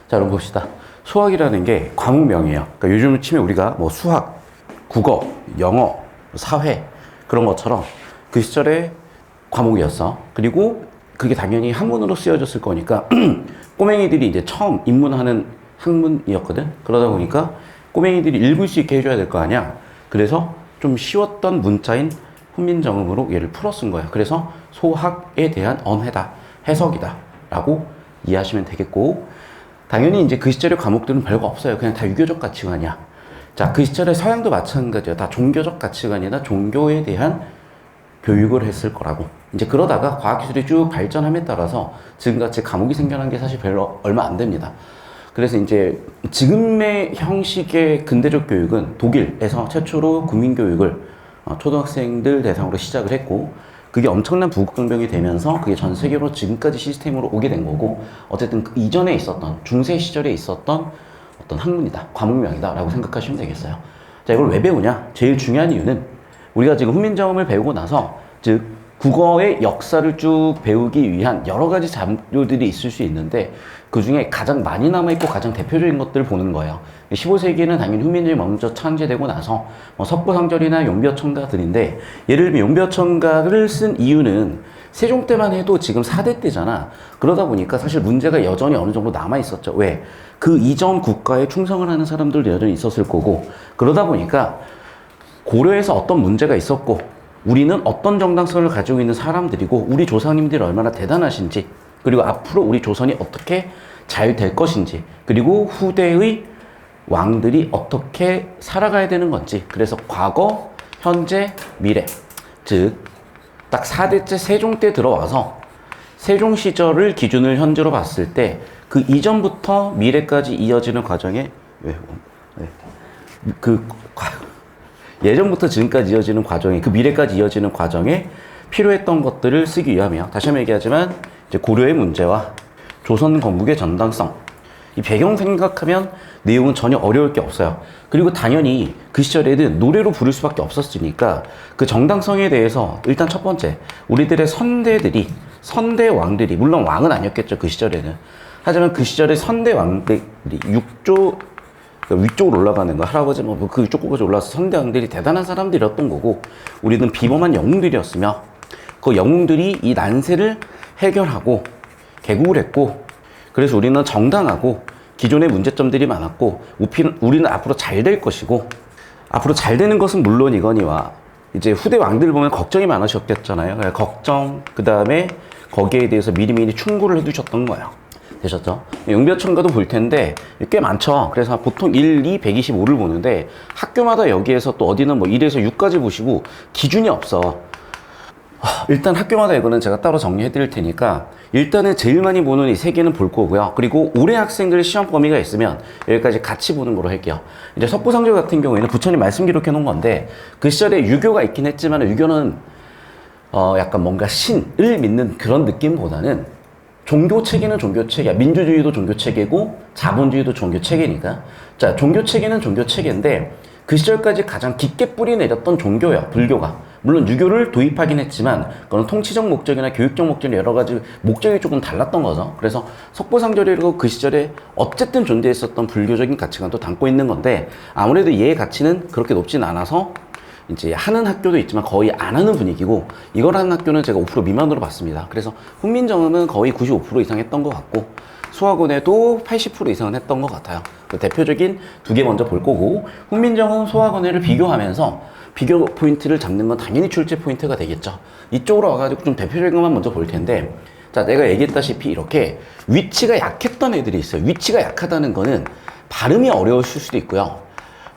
자, 그럼 봅시다. 수학이라는 게 과목명이에요. 그러니까 요즘 치면 우리가 뭐 수학, 국어, 영어, 사회 그런 것처럼 그 시절에 과목이었어. 그리고 그게 당연히 학문으로 쓰여졌을 거니까 꼬맹이들이 이제 처음 입문하는 학문이었거든. 그러다 보니까 꼬맹이들이 읽을 수 있게 해줘야 될 거 아니야. 그래서 좀 쉬웠던 문자인 훈민정음으로 얘를 풀어 쓴 거야. 그래서 소학에 대한 언해다, 해석이다 라고 이해하시면 되겠고, 당연히 이제 그 시절의 과목들은 별거 없어요. 그냥 다 유교적 가치관이야. 자, 그 시절의 서양도 마찬가지야. 다 종교적 가치관이나 종교에 대한 교육을 했을 거라고. 이제 그러다가 과학기술이 쭉 발전함에 따라서 지금같이 과목이 생겨난 게 사실 별로 얼마 안 됩니다. 그래서 이제 지금의 형식의 근대적 교육은 독일에서 최초로 국민교육을 초등학생들 대상으로 시작을 했고, 그게 엄청난 부국경변이 되면서 그게 전 세계로 지금까지 시스템으로 오게 된 거고, 어쨌든 그 이전에 있었던 중세 시절에 있었던 어떤 학문이다, 과목명이다 라고 생각하시면 되겠어요. 자, 이걸 왜 배우냐? 제일 중요한 이유는 우리가 지금 훈민정음을 배우고 나서, 즉 국어의 역사를 쭉 배우기 위한 여러 가지 자료들이 있을 수 있는데, 그 중에 가장 많이 남아있고 가장 대표적인 것들을 보는 거예요. 15세기에는 당연히 훈민정음이 먼저 창제되고 나서 석고상절이나 용비어천가들인데, 예를 들면 용비어천가를 쓴 이유는 세종 때만 해도 지금 4대 때잖아. 그러다 보니까 사실 문제가 여전히 어느 정도 남아있었죠. 왜? 그 이전 국가에 충성을 하는 사람들도 여전히 있었을 거고, 그러다 보니까 고려에서 어떤 문제가 있었고, 우리는 어떤 정당성을 가지고 있는 사람들이고, 우리 조상님들이 얼마나 대단하신지, 그리고 앞으로 우리 조선이 어떻게 잘 될 것인지, 그리고 후대의 왕들이 어떻게 살아가야 되는 건지, 그래서 과거, 현재, 미래, 즉 딱 4대째 세종 때 들어와서 세종 시절을 기준을 현재로 봤을 때 그 이전부터 미래까지 이어지는 과정에 예전부터 지금까지 이어지는 과정에, 그 미래까지 이어지는 과정에 필요했던 것들을 쓰기 위함이에요. 다시 한번 얘기하지만 이제 고려의 문제와 조선 건국의 정당성, 이 배경 생각하면 내용은 전혀 어려울 게 없어요. 그리고 당연히 그 시절에는 노래로 부를 수밖에 없었으니까 그 정당성에 대해서 일단 첫 번째, 우리들의 선대들이, 선대 왕들이, 물론 왕은 아니었겠죠 그 시절에는. 하지만 그 시절의 선대 왕들이 위쪽으로 올라가는 거, 할아버지 뭐 그쪽까지 올라와서 선대 왕들이 대단한 사람들이었던 거고, 우리는 비범한 영웅들이었으며, 그 영웅들이 이 난세를 해결하고 개국을 했고, 그래서 우리는 정당하고 기존의 문제점들이 많았고, 우리는 앞으로 잘 될 것이고, 앞으로 잘 되는 것은 물론이거니와 이제 후대 왕들 보면 걱정이 많으셨겠잖아요. 걱정, 그 다음에 거기에 대해서 미리미리 충고를 해두셨던 거예요. 되셨죠? 용비어천가도 볼 텐데 꽤 많죠. 그래서 보통 1, 2, 125를 보는데 학교마다 여기에서 또 어디는 뭐 1에서 6까지 보시고 기준이 없어. 일단 학교마다 이거는 제가 따로 정리해 드릴 테니까, 일단은 제일 많이 보는 이 세 개는 볼 거고요. 그리고 올해 학생들 시험 범위가 있으면 여기까지 같이 보는 거로 할게요. 이제 석고상절 같은 경우에는 부처님 말씀 기록해 놓은 건데, 그 시절에 유교가 있긴 했지만 유교는 약간 뭔가 신을 믿는 그런 느낌보다는 종교 체계는 종교 체계야. 민주주의도 종교 체계고 자본주의도 종교 체계니까. 자, 종교 체계는 종교 체계인데 그 시절까지 가장 깊게 뿌리 내렸던 종교예요, 불교가. 물론 유교를 도입하긴 했지만 그건 통치적 목적이나 교육적 목적이 여러 가지 목적이 조금 달랐던 거죠. 그래서 석고상절이라고 그 시절에 어쨌든 존재했었던 불교적인 가치관도 담고 있는 건데, 아무래도 얘의 가치는 그렇게 높진 않아서 이제 하는 학교도 있지만 거의 안 하는 분위기고, 이걸 하는 학교는 제가 5% 미만으로 봤습니다. 그래서 훈민정음은 거의 95% 이상 했던 것 같고, 수학원에도 80% 이상은 했던 것 같아요. 그 대표적인 두 개 먼저 볼 거고, 훈민정음, 수학원회를 비교하면서 비교 포인트를 잡는 건 당연히 출제 포인트가 되겠죠. 이쪽으로 와가지고 좀 대표적인 것만 먼저 볼 텐데, 자, 내가 얘기했다시피 이렇게 위치가 약했던 애들이 있어요. 위치가 약하다는 거는 발음이 어려우실 수도 있고요,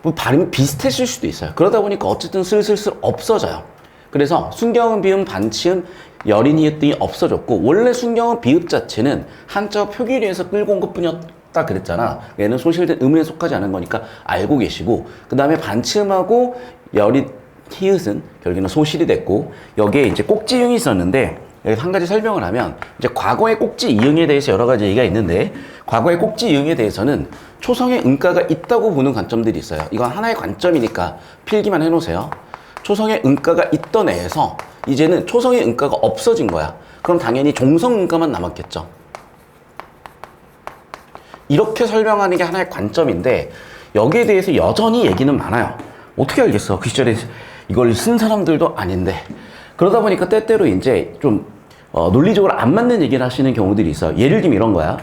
뭐 발음이 비슷했을 수도 있어요. 그러다 보니까 어쨌든 슬슬슬 없어져요. 그래서 순경음, 비음, 반치음, 여린, 이읒 등이 없어졌고, 원래 순경음, 비읍 자체는 한자 표기류에서 끌고 온 것뿐이었다 그랬잖아. 얘는 소실된 음에 속하지 않은 거니까 알고 계시고, 그 다음에 반치음하고 여린, 히읗은 결국에는 소실이 됐고, 여기에 이제 꼭지흉이 있었는데, 여기서 한 가지 설명을 하면, 이제 과거의 꼭지 이응에 대해서 여러 가지 얘기가 있는데, 과거의 꼭지 이응에 대해서는 초성의 음가가 있다고 보는 관점들이 있어요. 이건 하나의 관점이니까 필기만 해놓으세요. 초성의 음가가 있던 애에서 이제는 초성의 음가가 없어진 거야. 그럼 당연히 종성 음가만 남았겠죠. 이렇게 설명하는 게 하나의 관점인데 여기에 대해서 여전히 얘기는 많아요. 어떻게 알겠어? 그 시절에 이걸 쓴 사람들도 아닌데. 그러다 보니까 때때로 이제 좀 논리적으로 안 맞는 얘기를 하시는 경우들이 있어요. 예를 들면 이런 거야.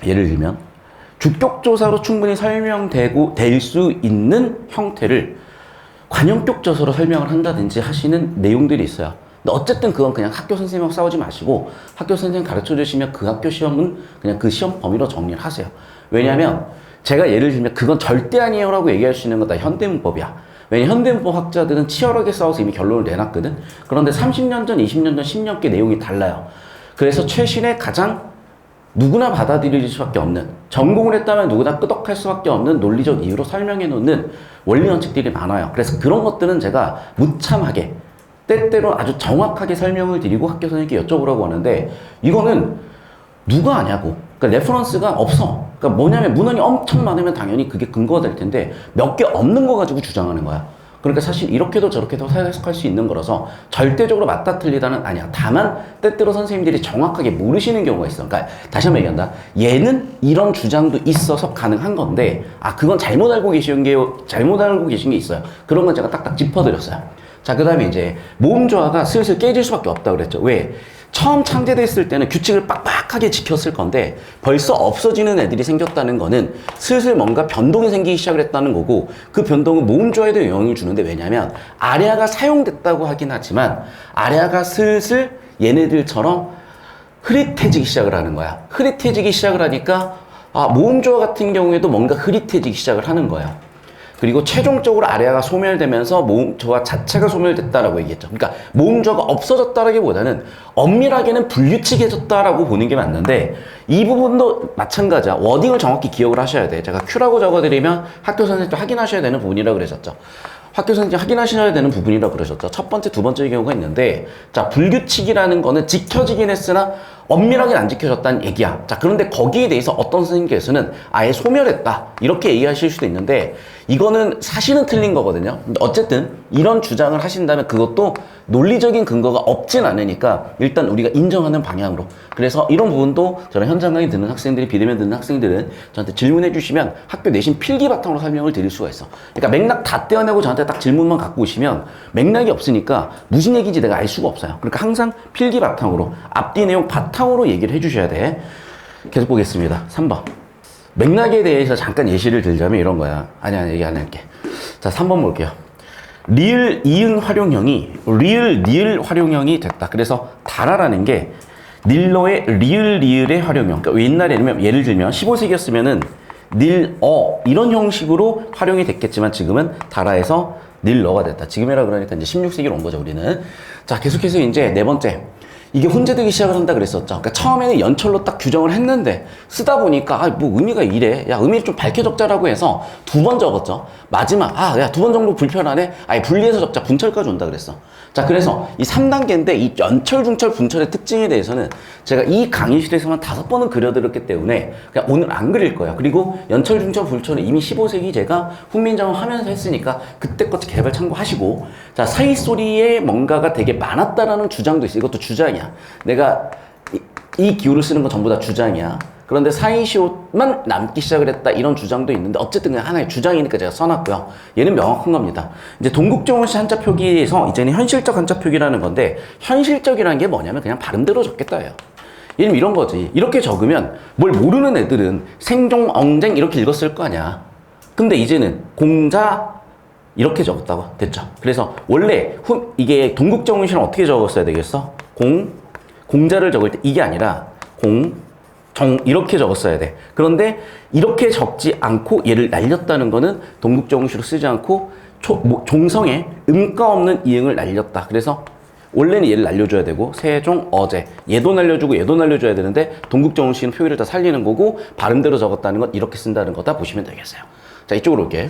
예를 들면 주격조사로 충분히 설명되고 될 수 있는 형태를 관용격조사로 설명을 한다든지 하시는 내용들이 있어요. 근데 어쨌든 그건 그냥 학교 선생님하고 싸우지 마시고 학교 선생님 가르쳐 주시면 그 학교 시험은 그냥 그 시험 범위로 정리를 하세요. 왜냐하면 제가 예를 들면 그건 절대 아니에요 라고 얘기할 수 있는 건 다 현대문법이야. 왜냐면 현대문법 학자들은 치열하게 싸워서 이미 결론을 내놨거든. 그런데 30년 전, 20년 전, 10년께 내용이 달라요. 그래서 최신의 가장 누구나 받아들일 수밖에 없는, 전공을 했다면 누구나 끄덕할 수밖에 없는 논리적 이유로 설명해 놓는 원리 원칙들이 많아요. 그래서 그런 것들은 제가 무참하게 때때로 아주 정확하게 설명을 드리고 학교 선생님께 여쭤보라고 하는데 이거는 누가 아냐고. 그러니까 레퍼런스가 없어. 그러니까 뭐냐면 문헌이 엄청 많으면 당연히 그게 근거가 될 텐데 몇 개 없는 거 가지고 주장하는 거야. 그러니까 사실 이렇게도 저렇게도 해석할 수 있는 거라서 절대적으로 맞다 틀리다는 아니야. 다만 때때로 선생님들이 정확하게 모르시는 경우가 있어. 그러니까 다시 한번 얘기한다. 얘는 이런 주장도 있어서 가능한 건데 그건 잘못 알고 계신 게 있어요. 그런 건 제가 딱딱 짚어드렸어요. 자, 그 다음에 이제 모음조화가 슬슬 깨질 수밖에 없다 그랬죠. 왜? 처음 창제됐을 때는 규칙을 빡빡하게 지켰을 건데 벌써 없어지는 애들이 생겼다는 거는 슬슬 뭔가 변동이 생기기 시작을 했다는 거고 그 변동은 모음조화에도 영향을 주는데 왜냐면 아래아가 사용됐다고 하긴 하지만 아래아가 슬슬 얘네들처럼 흐릿해지기 시작을 하는 거야. 흐릿해지기 시작을 하니까 모음조화 같은 경우에도 뭔가 흐릿해지기 시작을 하는 거야. 그리고 최종적으로 아래아가 소멸되면서 모음조화 자체가 소멸됐다라고 얘기했죠. 그러니까 모음조화가 없어졌다라기보다는 엄밀하게는 불규칙해졌다라고 보는 게 맞는데 이 부분도 마찬가지야. 워딩을 정확히 기억을 하셔야 돼. 제가 Q라고 적어드리면 학교 선생님도 확인하셔야 되는 부분이라고 그러셨죠. 학교 선생님 확인하셔야 되는 부분이라고 그러셨죠. 첫 번째, 두 번째 경우가 있는데 자, 불규칙이라는 거는 지켜지긴 했으나 엄밀하게는 안 지켜졌다는 얘기야. 자, 그런데 거기에 대해서 어떤 선생님께서는 아예 소멸했다 이렇게 얘기하실 수도 있는데 이거는 사실은 틀린 거거든요. 근데 어쨌든 이런 주장을 하신다면 그것도 논리적인 근거가 없진 않으니까 일단 우리가 인정하는 방향으로. 그래서 이런 부분도 저는 현장 강의 듣는 학생들이, 비대면 듣는 학생들은 저한테 질문해 주시면 학교 내신 필기 바탕으로 설명을 드릴 수가 있어. 그러니까 맥락 다 떼어내고 저한테 딱 질문만 갖고 오시면 맥락이 없으니까 무슨 얘기인지 내가 알 수가 없어요. 그러니까 항상 필기 바탕으로, 앞뒤 내용 바탕으로 얘기를 해 주셔야 돼. 계속 보겠습니다. 3번. 맥락에 대해서 잠깐 예시를 들자면 이런 거야. 아니야, 얘기 안 할게. 자, 3번 볼게요. 리을 이응 활용형이 리을 니을 활용형이 됐다. 그래서 다라라는 게 닐러의 리을 리을의 활용형. 그러니까 옛날에는 예를 들면 15세기였으면은 닐어 이런 형식으로 활용이 됐겠지만 지금은 다라에서 닐러가 됐다. 지금이라 그러니까 이제 16세기로 온 거죠, 우리는. 자, 계속해서 이제 네 번째. 이게 혼재되기 시작을 한다 그랬었죠. 그러니까 처음에는 연철로 딱 규정을 했는데 쓰다 보니까 뭐 의미가 이래. 야, 의미를 좀 밝게 적자라고 해서 두 번 적었죠. 마지막 야, 두 번 정도 불편하네. 아예 분리해서 적자. 분철까지 온다 그랬어. 자, 그래서 이 3단계인데 이 연철, 중철, 분철의 특징에 대해서는 제가 이 강의실에서만 5번은 그려드렸기 때문에 그냥 오늘 안 그릴 거예요. 그리고 연철, 중철, 분철은 이미 15세기 제가 훈민정음 하면서 했으니까 그때 것도 개발 참고하시고 자, 사이소리에 뭔가가 되게 많았다라는 주장도 있어. 이것도 주장이야. 내가 이 기호를 쓰는 건 전부 다 주장이야. 그런데 사이시옷만 남기 시작을 했다 이런 주장도 있는데 어쨌든 그냥 하나의 주장이니까 제가 써놨고요. 얘는 명확한 겁니다. 이제 동국정원시 한자 표기에서 이제는 현실적 한자 표기라는 건데 현실적이라는 게 뭐냐면 그냥 발음대로 적겠다예요. 예를 들면 이런 거지. 이렇게 적으면 뭘 모르는 애들은 생종, 엉쟁 이렇게 읽었을 거 아니야. 근데 이제는 공자 이렇게 적었다고 됐죠. 그래서 원래 이게 동국정원시는 어떻게 적었어야 되겠어? 공자를 적을 때 이게 아니라 정 이렇게 적었어야 돼. 그런데 이렇게 적지 않고 얘를 날렸다는 거는 동국정원시로 쓰지 않고 종성에 음가 없는 이응을 날렸다. 그래서 원래는 얘를 날려줘야 되고 세종, 어제 얘도 날려주고 얘도 날려줘야 되는데 동국정원시는 표기를 다 살리는 거고 발음대로 적었다는 건 이렇게 쓴다는 거다 보시면 되겠어요. 자, 이쪽으로 올게.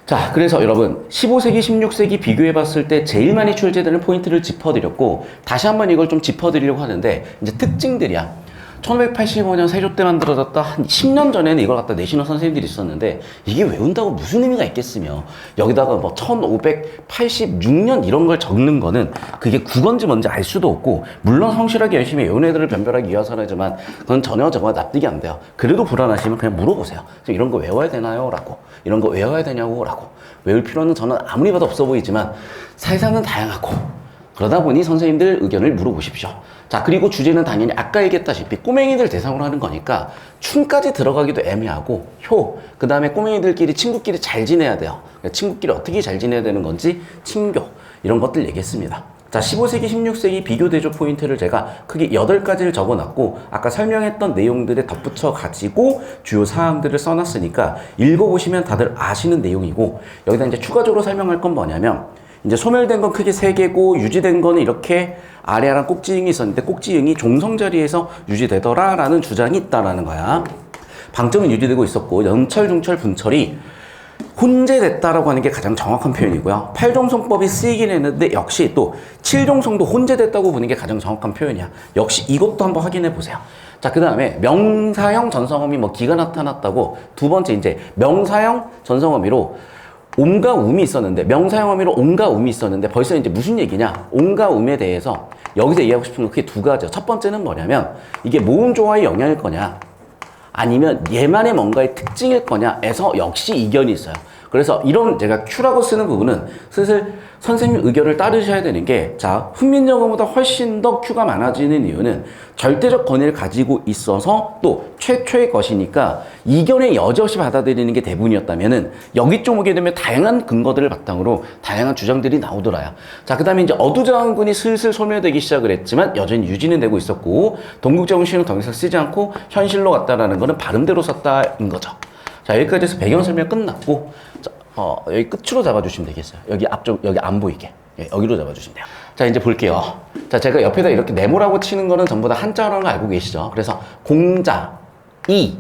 자, 그래서 여러분 15세기, 16세기 비교해봤을 때 제일 많이 출제되는 포인트를 짚어드렸고 다시 한번 이걸 좀 짚어드리려고 하는데 이제 특징들이야. 1585년 세조 때 만들어졌다. 한 10년 전에는 이걸 갖다 내시는 선생님들이 있었는데 이게 외운다고 무슨 의미가 있겠으며 여기다가 뭐 1586년 이런 걸 적는 거는 그게 국어인지 뭔지 알 수도 없고 물론 성실하게 열심히 외운 애들을 변별하기 위해서는 하지만 그건 전혀 저거 납득이 안 돼요. 그래도 불안하시면 그냥 물어보세요. 이런 거 외워야 되나요? 라고. 이런 거 외워야 되냐고? 라고. 외울 필요는 저는 아무리 봐도 없어 보이지만 사회상은 다양하고 그러다 보니 선생님들 의견을 물어보십시오. 자, 그리고 주제는 당연히 아까 얘기했다시피 꼬맹이들 대상으로 하는 거니까 춤까지 들어가기도 애매하고 효, 그 다음에 꼬맹이들끼리 친구끼리 잘 지내야 돼요. 친구끼리 어떻게 잘 지내야 되는 건지 친교 이런 것들 얘기했습니다. 자, 15세기, 16세기 비교 대조 포인트를 제가 크게 8가지를 적어놨고 아까 설명했던 내용들에 덧붙여 가지고 주요 사항들을 써놨으니까 읽어보시면 다들 아시는 내용이고 여기다 이제 추가적으로 설명할 건 뭐냐면 이제 소멸된 건 크게 3개고 유지된 거는 이렇게 아래랑 꼭지응이 있었는데 꼭지응이 종성 자리에서 유지되더라라는 주장이 있다라는 거야. 방점은 유지되고 있었고 연철, 중철, 분철이 혼재됐다라고 하는 게 가장 정확한 표현이고요. 8종성법이 쓰이긴 했는데 역시 또 7종성도 혼재됐다고 보는 게 가장 정확한 표현이야. 역시 이것도 한번 확인해 보세요. 자, 그 다음에 명사형 전성어미 뭐 기가 나타났다고 두 번째 이제 명사형 전성어미로 옴과 음이 있었는데 명사형 어미로 옴과 음이 있었는데 벌써 이제 무슨 얘기냐? 옴과 음에 대해서 여기서 얘기하고 싶은 건 크게 두 가지요. 첫 번째는 뭐냐면 이게 모음 조화의 영향일 거냐 아니면 얘만의 뭔가의 특징일 거냐에서 역시 이견이 있어요. 그래서 이런 제가 Q라고 쓰는 부분은 슬슬 선생님 의견을 따르셔야 되는 게 자, 훈민정음보다 훨씬 더 Q가 많아지는 이유는 절대적 권위를 가지고 있어서 또 최초의 것이니까 이견의 여지없이 받아들이는 게 대부분이었다면은 여기 좀 오게 되면 다양한 근거들을 바탕으로 다양한 주장들이 나오더라요. 자, 그 다음에 이제 어두장군이 슬슬 소멸되기 시작을 했지만 여전히 유지는 되고 있었고 동국정시는 더 이상 쓰지 않고 현실로 갔다라는 거는 발음대로 썼다인 거죠. 자, 여기까지 해서 배경 설명 끝났고 자, 여기 끝으로 잡아주시면 되겠어요. 여기 앞쪽 여기 안 보이게 여기로 잡아주시면 돼요. 자, 이제 볼게요. 자, 제가 옆에다 이렇게 네모라고 치는 거는 전부 다 한자어라는 거 알고 계시죠? 그래서 공자, 이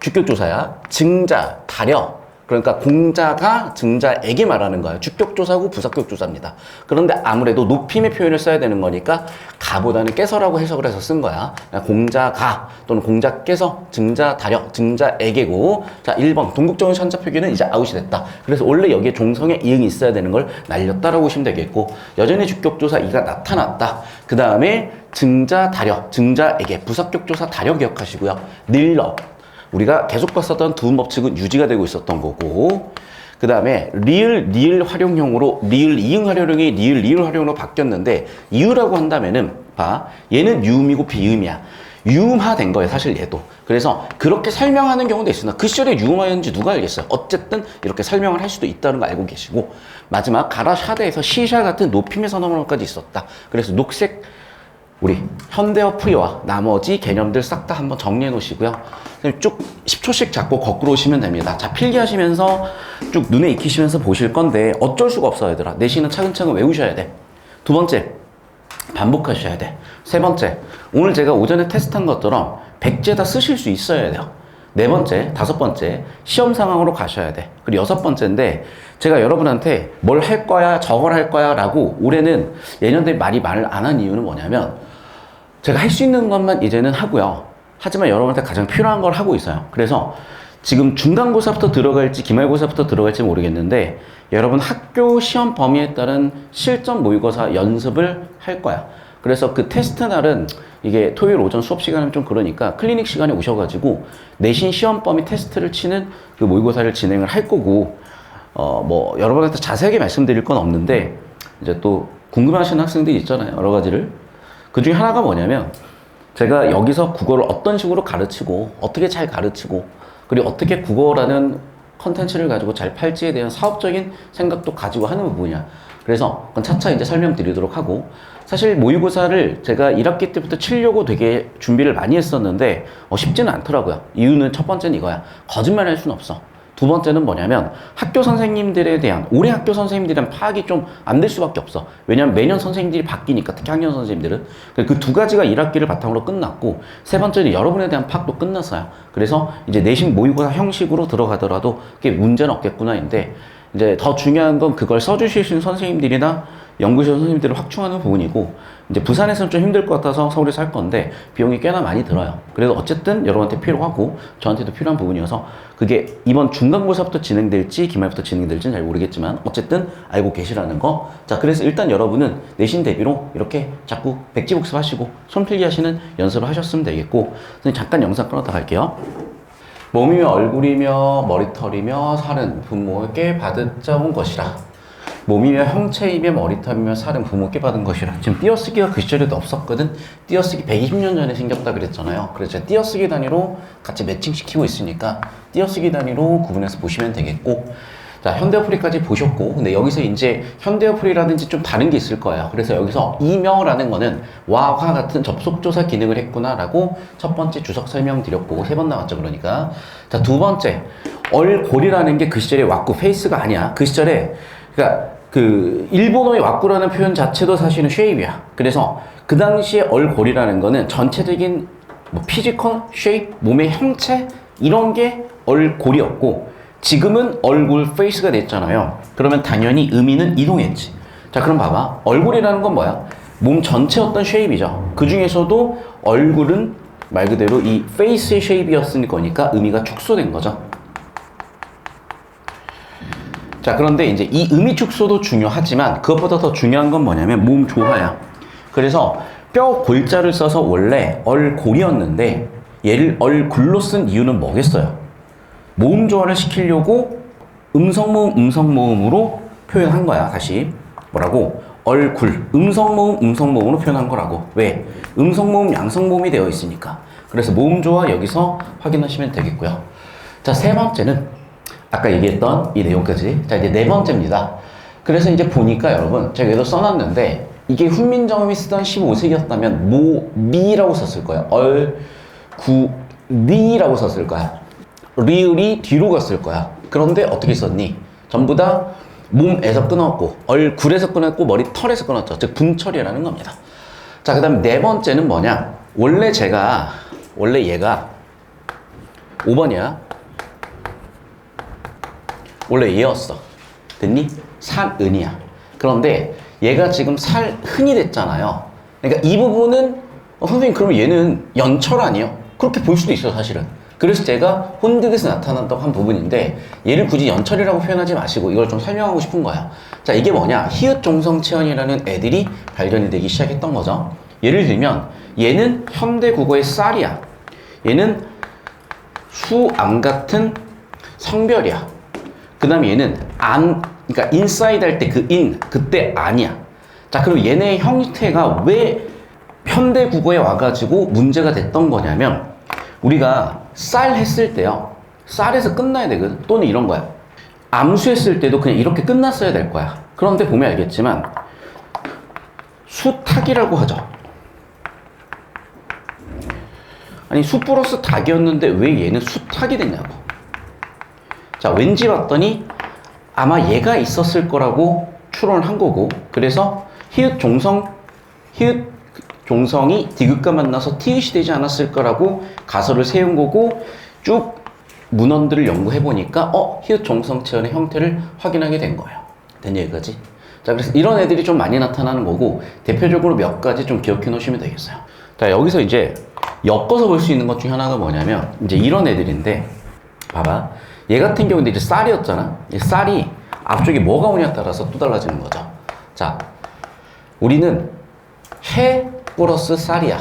주격조사야. 증자, 다려. 그러니까 공자가 증자에게 말하는 거예요. 주격조사고 부사격조사입니다. 그런데 아무래도 높임의 표현을 써야 되는 거니까 가보다는 깨서라고 해석을 해서 쓴 거야. 공자가 또는 공자께서 증자 다려 증자에게고 자 1번 동국정은 현자 표기는 이제 아웃이 됐다. 그래서 원래 여기에 종성에 이응이 있어야 되는 걸 날렸다라고 보시면 되겠고 여전히 주격조사 이가 나타났다. 그 다음에 증자 다려 증자에게 부사격조사 다려 기억하시고요. 늘러 우리가 계속 봤었던 두 법칙은 유지가 되고 있었던 거고 그 다음에 리을 활용형으로 리을 이응 활용형이 리을 활용으로 바뀌었는데 이유라고 한다면은 봐 얘는 유음이고 비음이야. 유음화된 거예요 사실 얘도. 그래서 그렇게 설명하는 경우도 있으나 그 시절에 유음화였는지 누가 알겠어요. 어쨌든 이렇게 설명을 할 수도 있다는 거 알고 계시고 마지막 가라 샤드에서 시샤 같은 높임의 선언어까지 있었다. 그래서 녹색 우리 현대어 프리와 나머지 개념들 싹 다 한번 정리해 놓으시고요. 쭉 10초씩 잡고 거꾸로 오시면 됩니다. 자, 필기하시면서 쭉 눈에 익히시면서 보실 건데 어쩔 수가 없어 얘들아. 내신은 차근차근 외우셔야 돼. 두 번째, 반복하셔야 돼. 세 번째, 오늘 제가 오전에 테스트한 것처럼 백제 다 쓰실 수 있어야 돼요. 네 번째, 다섯 번째, 시험 상황으로 가셔야 돼. 그리고 여섯 번째인데 제가 여러분한테 뭘 할 거야, 저걸 할 거야 라고 올해는 예년대 말이 말을 안 한 이유는 뭐냐면 제가 할 수 있는 것만 이제는 하고요. 하지만 여러분한테 가장 필요한 걸 하고 있어요. 그래서 지금 중간고사부터 들어갈지 기말고사부터 들어갈지 모르겠는데 여러분 학교 시험 범위에 따른 실전 모의고사 연습을 할 거야. 그래서 그 테스트 날은 이게 토요일 오전 수업 시간은 좀 그러니까 클리닉 시간에 오셔가지고 내신 시험 범위 테스트를 치는 그 모의고사를 진행을 할 거고 뭐 여러분한테 자세하게 말씀드릴 건 없는데 이제 또 궁금해하시는 학생들이 있잖아요. 여러 가지를. 그 중에 하나가 뭐냐면 제가 여기서 국어를 어떤 식으로 가르치고 어떻게 잘 가르치고 그리고 어떻게 국어라는 컨텐츠를 가지고 잘 팔지에 대한 사업적인 생각도 가지고 하는 부분이야. 그래서 그건 차차 이제 설명드리도록 하고 사실 모의고사를 제가 1학기 때부터 치려고 되게 준비를 많이 했었는데 쉽지는 않더라고요. 이유는 첫 번째는 이거야. 거짓말 할 수는 없어. 두 번째는 뭐냐면 학교 선생님들에 대한 올해 학교 선생님들에 대한 파악이 좀 안 될 수밖에 없어. 왜냐면 매년 선생님들이 바뀌니까 특히 학년 선생님들은 그 두 가지가 1학기를 바탕으로 끝났고 세 번째는 여러분에 대한 파악도 끝났어요. 그래서 이제 내신 모의고사 형식으로 들어가더라도 그게 문제는 없겠구나인데 이제 더 중요한 건 그걸 써주실 수 있는 선생님들이나 연구실 선생님들을 확충하는 부분이고, 이제 부산에서는 좀 힘들 것 같아서 서울에서 할 건데 비용이 꽤나 많이 들어요. 그래서 어쨌든 여러분한테 필요하고 저한테도 필요한 부분이어서 그게 이번 중간고사부터 진행될지 기말부터 진행될지는 잘 모르겠지만 어쨌든 알고 계시라는 거. 자, 그래서 일단 여러분은 내신 대비로 이렇게 자꾸 백지복습 하시고 손필기 하시는 연습을 하셨으면 되겠고, 선생님 잠깐 영상 끊었다 갈게요. 몸이며 얼굴이며 머리털이며 살은 부모에게 받았자 온 것이라. 몸이며 형체이며 머리털이며 살은 부모께 받은 것이라. 지금 띄어쓰기가 그 시절에도 없었거든. 띄어쓰기 120년 전에 생겼다 그랬잖아요. 그래서 제가 띄어쓰기 단위로 같이 매칭시키고 있으니까 띄어쓰기 단위로 구분해서 보시면 되겠고, 자, 현대어플이까지 보셨고, 근데 여기서 이제 현대어플이라든지 좀 다른 게 있을 거예요. 그래서 여기서 이며라는 거는 와와 같은 접속조사 기능을 했구나라고 첫 번째 주석 설명 드렸고, 3번 나왔죠, 그러니까. 자, 두 번째, 얼골이라는 게 그 시절에 왁구, 페이스가 아니야. 그 시절에, 그러니까 그 일본어의 왁구라는 표현 자체도 사실은 쉐입이야. 그래서 그 당시에 얼골이라는 거는 전체적인 뭐 피지컬, 쉐입, 몸의 형체 이런 게 얼골이었고, 지금은 얼굴, 페이스가 됐잖아요. 그러면 당연히 의미는 이동했지. 자, 그럼 봐봐. 얼굴이라는 건 뭐야? 몸 전체 어떤 쉐입이죠. 그 중에서도 얼굴은 말 그대로 이 페이스의 쉐입이었을 거니까 의미가 축소된 거죠. 자, 그런데 이제 이 의미 축소도 중요하지만 그것보다 더 중요한 건 뭐냐면 몸 조화야. 그래서 뼈 골자를 써서 원래 얼골이었는데 얘를 얼굴로 쓴 이유는 뭐겠어요? 모음 조화를 시키려고 음성모음으로 표현한 거야. 다시 뭐라고? 얼굴, 음성모음으로 표현한 거라고. 왜? 음성모음, 양성모음이 되어 있으니까. 그래서 모음 조화 여기서 확인하시면 되겠고요. 자, 세 번째는 아까 얘기했던 이 내용까지. 자, 이제 네 번째입니다. 그래서 이제 보니까 여러분, 제가 여기도 써놨는데 이게 훈민정음이 쓰던 15세기였다면 미라고 썼을 거예요. 리라고 썼을 거야. 리을이 뒤로 갔을 거야. 그런데 어떻게 썼니? 전부 다 몸에서 끊었고 얼굴에서 끊었고 머리털에서 끊었죠. 즉 분철이라는 겁니다. 자, 그 다음 네 번째는 뭐냐? 원래 얘가 5번이야. 원래 얘였어. 됐니? 살은이야. 그런데 얘가 지금 살흔이 됐잖아요. 그러니까 이 부분은 선생님 그러면 얘는 연철 아니에요? 그렇게 볼 수도 있어요, 사실은. 그래서 제가 혼극에서 나타난다고 한 부분인데 얘를 굳이 연철이라고 표현하지 마시고 이걸 좀 설명하고 싶은 거야. 자, 이게 뭐냐? 히읗 종성체언이라는 애들이 발견이 되기 시작했던 거죠. 예를 들면 얘는 현대 국어의 쌀이야. 얘는 수암 같은 성별이야. 그 다음에 얘는 그러니까 인사이드 할 때 그 그때 아니야. 자, 그럼 얘네의 형태가 왜 현대 국어에 와가지고 문제가 됐던 거냐면 우리가 쌀 했을 때요. 쌀에서 끝나야 되거든. 또는 이런 거야. 암수 했을 때도 그냥 이렇게 끝났어야 될 거야. 그런데 보면 알겠지만 수탁이라고 하죠. 아니 수 플러스 닭이었는데 왜 얘는 수탁이 됐냐고. 자, 왠지 봤더니 아마 얘가 있었을 거라고 추론을 한 거고, 그래서 히읗 종성이 디귿과 만나서 티읕이 되지 않았을 거라고 가설을 세운 거고, 쭉 문헌들을 연구해 보니까 히읗 종성체언의 형태를 확인하게 된 거예요. 된 얘기까지. 자, 그래서 이런 애들이 좀 많이 나타나는 거고, 대표적으로 몇 가지 좀 기억해 놓으시면 되겠어요. 자, 여기서 이제 엮어서 볼 수 있는 것 중에 하나가 뭐냐면 이제 이런 애들인데, 봐봐. 얘 같은 경우는 이제 쌀이었잖아. 이 쌀이 앞쪽에 뭐가 오냐에 따라서 또 달라지는 거죠. 자, 우리는 해 플러스 쌀이야.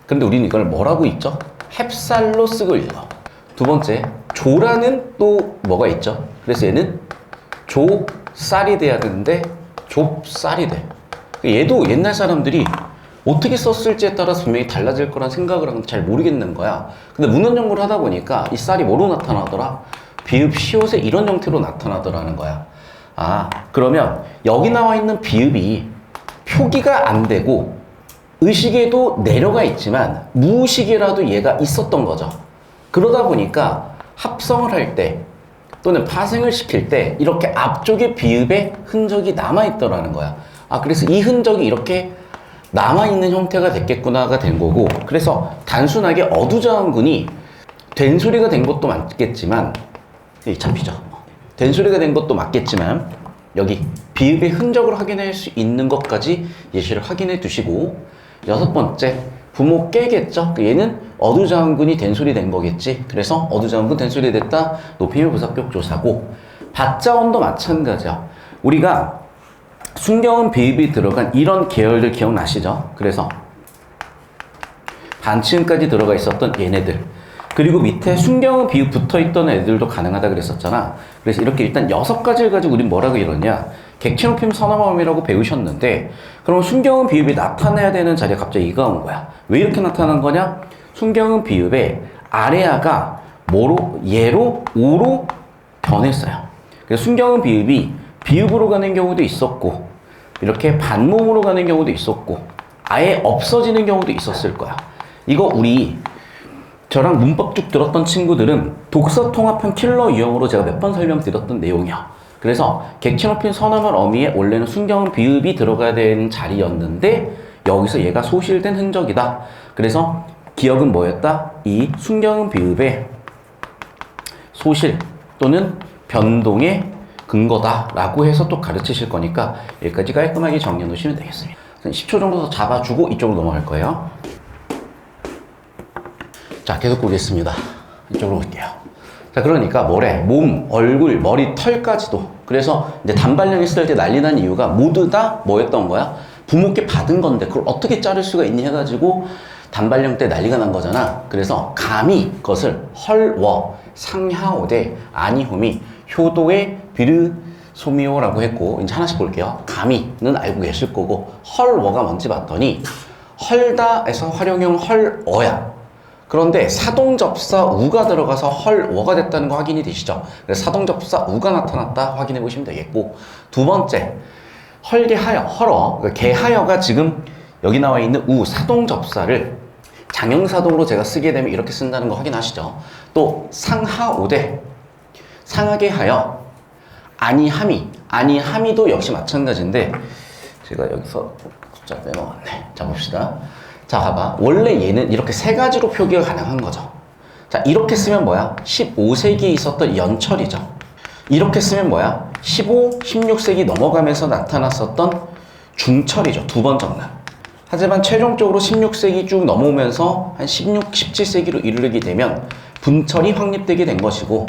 그런데 우리는 이걸 뭐라고 읽죠? 햅쌀로 쓰고 읽어. 두 번째, 조라는 또 뭐가 있죠? 그래서 얘는 조쌀이 돼야 되는데 좁쌀이 돼. 얘도 옛날 사람들이 어떻게 썼을지에 따라서 분명히 달라질 거란 생각을 하면 잘 모르겠는 거야. 근데 문헌 연구를 하다 보니까 이 쌀이 뭐로 나타나더라? 비읍 시옷에 이런 형태로 나타나더라는 거야. 아, 그러면 여기 나와 있는 비읍이 표기가 안 되고 의식에도 내려가 있지만 무의식이라도 얘가 있었던 거죠. 그러다 보니까 합성을 할 때 또는 파생을 시킬 때 이렇게 앞쪽에 비읍에 흔적이 남아있더라는 거야. 아, 그래서 이 흔적이 이렇게 남아있는 형태가 됐겠구나가 된 거고, 그래서 단순하게 어두자음군이 된소리가 된 것도 맞겠지만, 잡히죠. 된소리가 된 것도 맞겠지만 여기 비읍의 흔적을 확인할 수 있는 것까지 예시를 확인해 두시고, 여섯 번째, 부모 깨겠죠? 얘는 어두장군이 된소리 된 거겠지. 그래서 어두장군 된소리 됐다. 높이면 부사격 조사고, 밭자원도 마찬가지야. 우리가 순경음 비읍이 들어간 이런 계열들 기억나시죠? 그래서 반치음까지 들어가 있었던 얘네들, 그리고 밑에 순경음 비읍 붙어있던 애들도 가능하다 그랬었잖아. 그래서 이렇게 일단 6가지를 가지고 우린 뭐라고 이러냐, 객체높임 선어음이라고 배우셨는데, 그럼 순경음 비읍이 나타나야 되는 자리에 갑자기 이가 온 거야. 왜 이렇게 나타난 거냐? 순경음 비읍의 아래아가 뭐로? 예로, 오로 변했어요. 그래서 순경음 비읍이 비읍으로 가는 경우도 있었고, 이렇게 반모음으로 가는 경우도 있었고, 아예 없어지는 경우도 있었을 거야. 이거 우리 저랑 문법 쭉 들었던 친구들은 독서 통합형 킬러 유형으로 제가 몇 번 설명드렸던 내용이야. 그래서 객체 높인 선어말 어미에 원래는 순경음 비읍이 들어가야 되는 자리였는데 여기서 얘가 소실된 흔적이다. 그래서 기억은 뭐였다? 이 순경음 비읍의 소실 또는 변동의 근거다 라고 해서 또 가르치실 거니까 여기까지 깔끔하게 정리해 놓으시면 되겠습니다. 10초 정도 더 잡아주고 이쪽으로 넘어갈 거예요. 자, 계속 보겠습니다. 이쪽으로 올게요. 자, 그러니까 뭐래? 몸, 얼굴, 머리, 털까지도. 그래서 이제 단발령 했을 때 난리 난 이유가 모두 다 뭐였던 거야? 부모께 받은 건데 그걸 어떻게 자를 수가 있니 해가지고 단발령 때 난리가 난 거잖아. 그래서 감히 그것을 헐워, 상하오대, 아니호미, 효도의 비르소미오라고 했고, 이제 하나씩 볼게요. 감히는 알고 계실 거고, 헐워가 뭔지 봤더니 헐다에서 활용형 헐어야. 그런데 사동접사 우가 들어가서 헐워가 됐다는 거 확인이 되시죠? 그래서 사동접사 우가 나타났다 확인해 보시면 되겠고, 두 번째, 헐게하여, 헐어. 그러니까 개하여가 지금 여기 나와 있는 우, 사동접사를 장형사동으로 제가 쓰게 되면 이렇게 쓴다는 거 확인하시죠? 또 상하오대, 상하게 하여, 아니함이, 아니함이도 역시 마찬가지인데 제가 여기서 숫자 빼먹었네. 자, 봅시다. 자, 봐봐. 원래 얘는 이렇게 세 가지로 표기가 가능한 거죠. 자, 이렇게 쓰면 뭐야? 15세기에 있었던 연철이죠. 이렇게 쓰면 뭐야? 15, 16세기 넘어가면서 나타났었던 중철이죠. 두 번 정난. 하지만 최종적으로 16세기 쭉 넘어오면서 한 16, 17세기로 이르게 되면 분철이 확립되게 된 것이고,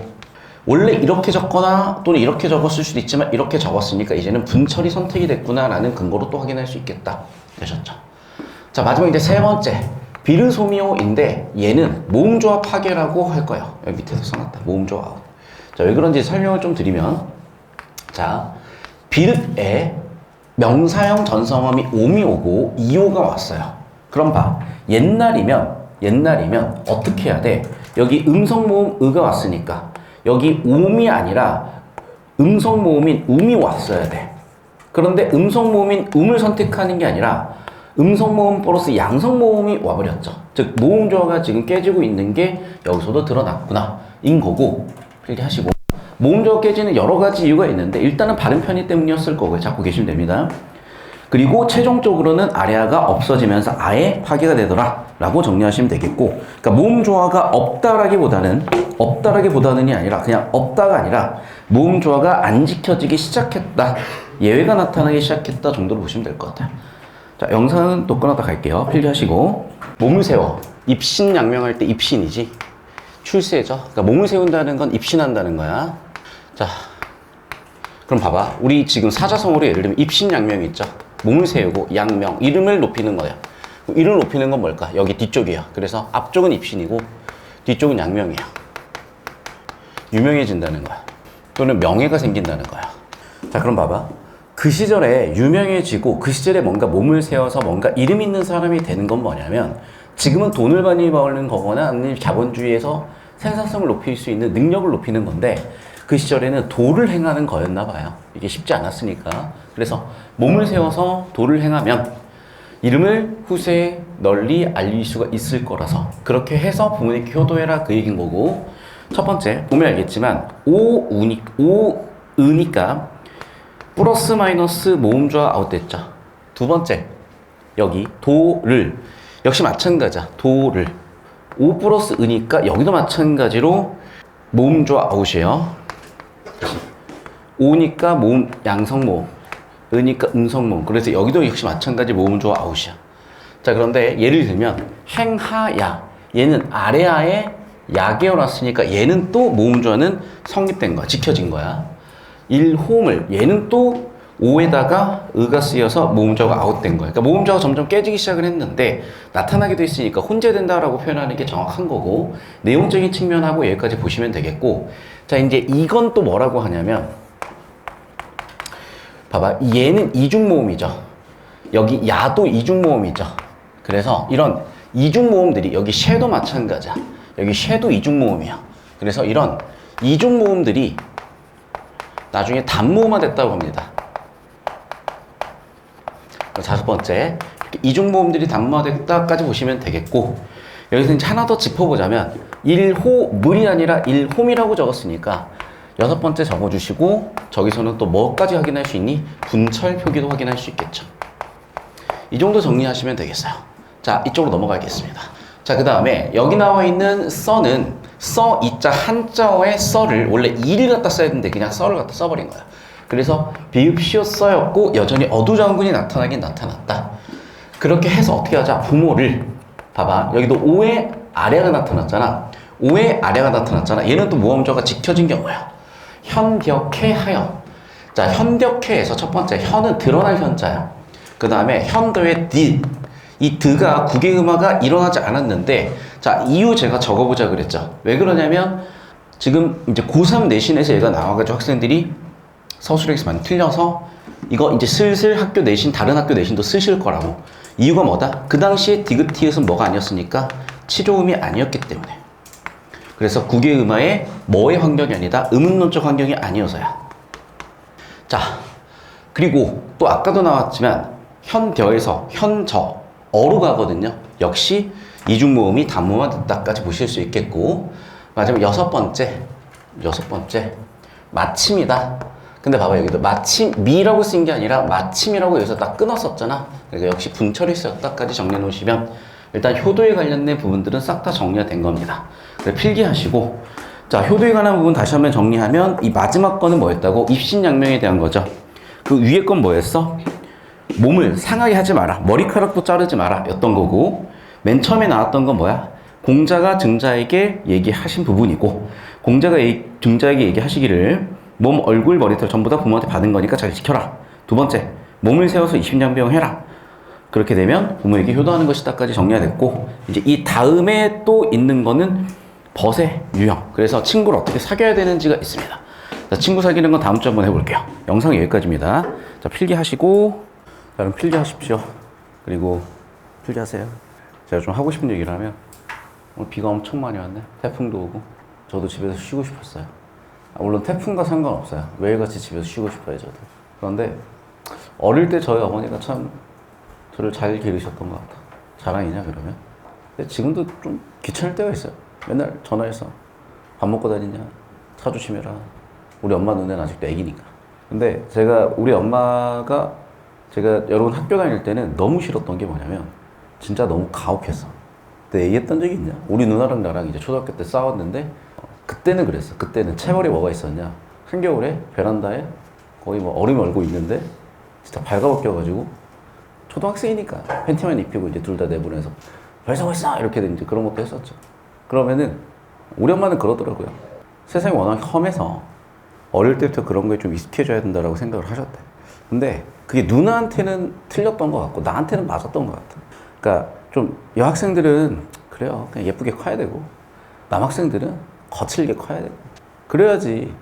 원래 이렇게 적거나 또는 이렇게 적었을 수도 있지만 이렇게 적었으니까 이제는 분철이 선택이 됐구나라는 근거로 또 확인할 수 있겠다. 되셨죠? 자, 마지막 이제 세 번째, 비르소미오인데 얘는 모음조합 파괴라고 할 거예요. 여기 밑에서 써놨다. 모음조합. 자, 왜 그런지 설명을 좀 드리면, 자, 비읍에 명사형 전성음이 오미 오고 이오가 왔어요. 그럼 봐. 옛날이면 어떻게 해야 돼? 여기 음성모음 으가 왔으니까 여기 옴이 아니라 음성모음인 음이 왔어야 돼. 그런데 음성모음인 음을 선택하는 게 아니라 음성모음 플러스 양성모음이 와버렸죠. 즉 모음조화가 지금 깨지고 있는 게 여기서도 드러났구나 인 거고, 필기하시고. 모음조화 깨지는 여러 가지 이유가 있는데 일단은 발음 편의 때문이었을 거고요. 잡고 계시면 됩니다. 그리고 최종적으로는 아래아가 없어지면서 아예 파괴가 되더라 라고 정리하시면 되겠고, 그러니까 모음조화가 없다라기보다는이 아니라 그냥 없다가 아니라 모음조화가 안 지켜지기 시작했다, 예외가 나타나기 시작했다 정도로 보시면 될 것 같아요. 자, 영상은 또 끊었다 갈게요. 필기하시고. 몸을 세워. 입신양명할 때 입신이지. 출세죠. 그러니까 몸을 세운다는 건 입신한다는 거야. 자, 그럼 봐봐. 우리 지금 사자성어로 예를 들면 입신양명이 있죠. 몸을 세우고 양명, 이름을 높이는 거야. 이름을 높이는 건 뭘까? 여기 뒤쪽이야. 그래서 앞쪽은 입신이고 뒤쪽은 양명이야. 유명해진다는 거야. 또는 명예가 생긴다는 거야. 자, 그럼 봐봐. 그 시절에 유명해지고 그 시절에 뭔가 몸을 세워서 뭔가 이름 있는 사람이 되는 건 뭐냐면, 지금은 돈을 많이 벌는 거거나 아니면 자본주의에서 생산성을 높일 수 있는 능력을 높이는 건데, 그 시절에는 도를 행하는 거였나 봐요. 이게 쉽지 않았으니까. 그래서 몸을 세워서 도를 행하면 이름을 후세에 널리 알릴 수가 있을 거라서 그렇게 해서 부모님께 효도해라 그 얘기인 거고, 첫 번째 보면 알겠지만 오으니까 플러스 마이너스 모음조화 아웃됐죠. 두 번째, 여기 도를 역시 마찬가지야. 도를 오 플러스 으니까 여기도 마찬가지로 모음조화 아웃이에요. 오니까 모음 양성모음, 으니까 음성모음. 그래서 여기도 역시 마찬가지 모음조가 아웃이야. 자, 그런데 예를 들면 행하야. 얘는 아래아에 야계어 났으니까 얘는 또 모음조는 성립된 거야. 지켜진 거야. 일홈을 얘는 또 오에다가 의가 쓰여서 모음조가 아웃된 거야. 그러니까 모음조가 점점 깨지기 시작을 했는데 나타나기도 했으니까 혼재된다라고 표현하는 게 정확한 거고 내용적인 측면하고 여기까지 보시면 되겠고 자 이제 이건 또 뭐라고 하냐면 봐봐 얘는 이중모음이죠. 여기 야도 이중모음이죠. 그래서 이런 이중모음들이 여기 쉐도 마찬가지야. 여기 쉐도 이중모음이야. 그래서 이런 이중모음들이 나중에 단모음화 됐다고 합니다. 다섯 번째, 이중모음들이 단모화됐다까지 보시면 되겠고 여기서 이제 하나 더 짚어보자면 일호물이 아니라 일홈이라고 적었으니까 여섯 번째 적어주시고 저기서는 또 뭐까지 확인할 수 있니? 분철 표기도 확인할 수 있겠죠. 이 정도 정리하시면 되겠어요. 자, 이쪽으로 넘어가겠습니다. 자, 그 다음에 여기 나와 있는 써는 써 이자 한자어의 써를 원래 이를 갖다 써야 되는데 그냥 써를 갖다 써버린 거야. 그래서 비읍 시옷 써였고 여전히 어두장군이 나타나긴 나타났다. 그렇게 해서 어떻게 하자? 부모를 봐봐 여기도 오의 아래가 나타났잖아. 오의 아래가 나타났잖아. 얘는 또 모음조가 지켜진 경우야. 현벽해 하여. 자 현벽해에서 첫 번째 현은 드러날 현자야. 그 다음에 현도의 디. 이 드가 국외음화가 일어나지 않았는데 자 이유 제가 적어보자 그랬죠. 왜 그러냐면 지금 이제 고3 내신에서 얘가 나와가지고 학생들이 서술에서 많이 틀려서 이거 이제 슬슬 학교 내신 다른 학교 내신도 쓰실 거라고. 이유가 뭐다? 그 당시에 디귿티읕은 뭐가 아니었으니까 치조음이 아니었기 때문에. 그래서 국외음화의 뭐의 환경이 아니다 음운론적 환경이 아니어서야. 자 그리고 또 아까도 나왔지만 현벼에서 현저 어로 가거든요. 역시 이중모음이 단모음화 됐다까지 보실 수 있겠고 마지막 여섯 번째 마침이다. 근데 봐봐 여기도 마침 미라고 쓴 게 아니라 마침이라고 여기서 딱 끊었었잖아. 그러니까 역시 분철이 쓰였다까지 정리해 놓으시면 일단 효도에 관련된 부분들은 싹 다 정리가 된 겁니다. 그래서 필기하시고 자 효도에 관한 부분 다시 한번 정리하면 이 마지막 거는 뭐였다고? 입신양명에 대한 거죠. 그 위에 건 뭐였어? 몸을 상하게 하지 마라. 머리카락도 자르지 마라 였던 거고 맨 처음에 나왔던 건 뭐야? 공자가 증자에게 얘기하신 부분이고 공자가 증자에게 얘기하시기를 몸, 얼굴, 머리털 전부 다 부모한테 받은 거니까 잘 지켜라. 두 번째, 몸을 세워서 입신양명해라. 그렇게 되면 부모에게 효도하는 것이다까지 정리가 됐고 이제 이 다음에 또 있는 거는 벗의 유형. 그래서 친구를 어떻게 사귀어야 되는지가 있습니다. 자, 친구 사귀는 건 다음 주에 한번 해볼게요. 영상 여기까지입니다. 자, 필기하시고 자, 그럼 필기하십시오. 그리고 필기하세요. 제가 좀 하고 싶은 얘기를 하면 오늘 비가 엄청 많이 왔네. 태풍도 오고 저도 집에서 쉬고 싶었어요. 물론 태풍과 상관없어요. 매일같이 집에서 쉬고 싶어요 저도. 그런데 어릴 때 저희 어머니가 참 저를 잘 기르셨던 것 같아. 자랑이냐 그러면? 근데 지금도 좀 귀찮을 때가 있어요. 맨날 전화해서 밥 먹고 다니냐? 차 조심해라. 우리 엄마 눈에는 아직도 애기니까. 근데 제가 우리 엄마가 제가 여러분 학교 다닐 때는 너무 싫었던 게 뭐냐면 진짜 너무 가혹했어. 그때 얘기했던 적이 있냐? 우리 누나랑 나랑 이제 초등학교 때 싸웠는데 그때는 그랬어. 그때는 채벌이 뭐가 있었냐? 한겨울에 베란다에 거의 뭐 얼음이 얼고 있는데 진짜 발가벗겨가지고 초등학생이니까 팬티만 입히고 이제 둘 다 내보내서 벌써 이렇게 이제 그런 것도 했었죠. 그러면은 우리 엄마는 그러더라고요. 세상이 워낙 험해서 어릴 때부터 그런 거에 좀 익숙해져야 된다라고 생각을 하셨대. 근데 그게 누나한테는 틀렸던 것 같고 나한테는 맞았던 것 같아. 그러니까 좀 여학생들은 그래요. 그냥 예쁘게 커야 되고 남학생들은 거칠게 커야 되고 그래야지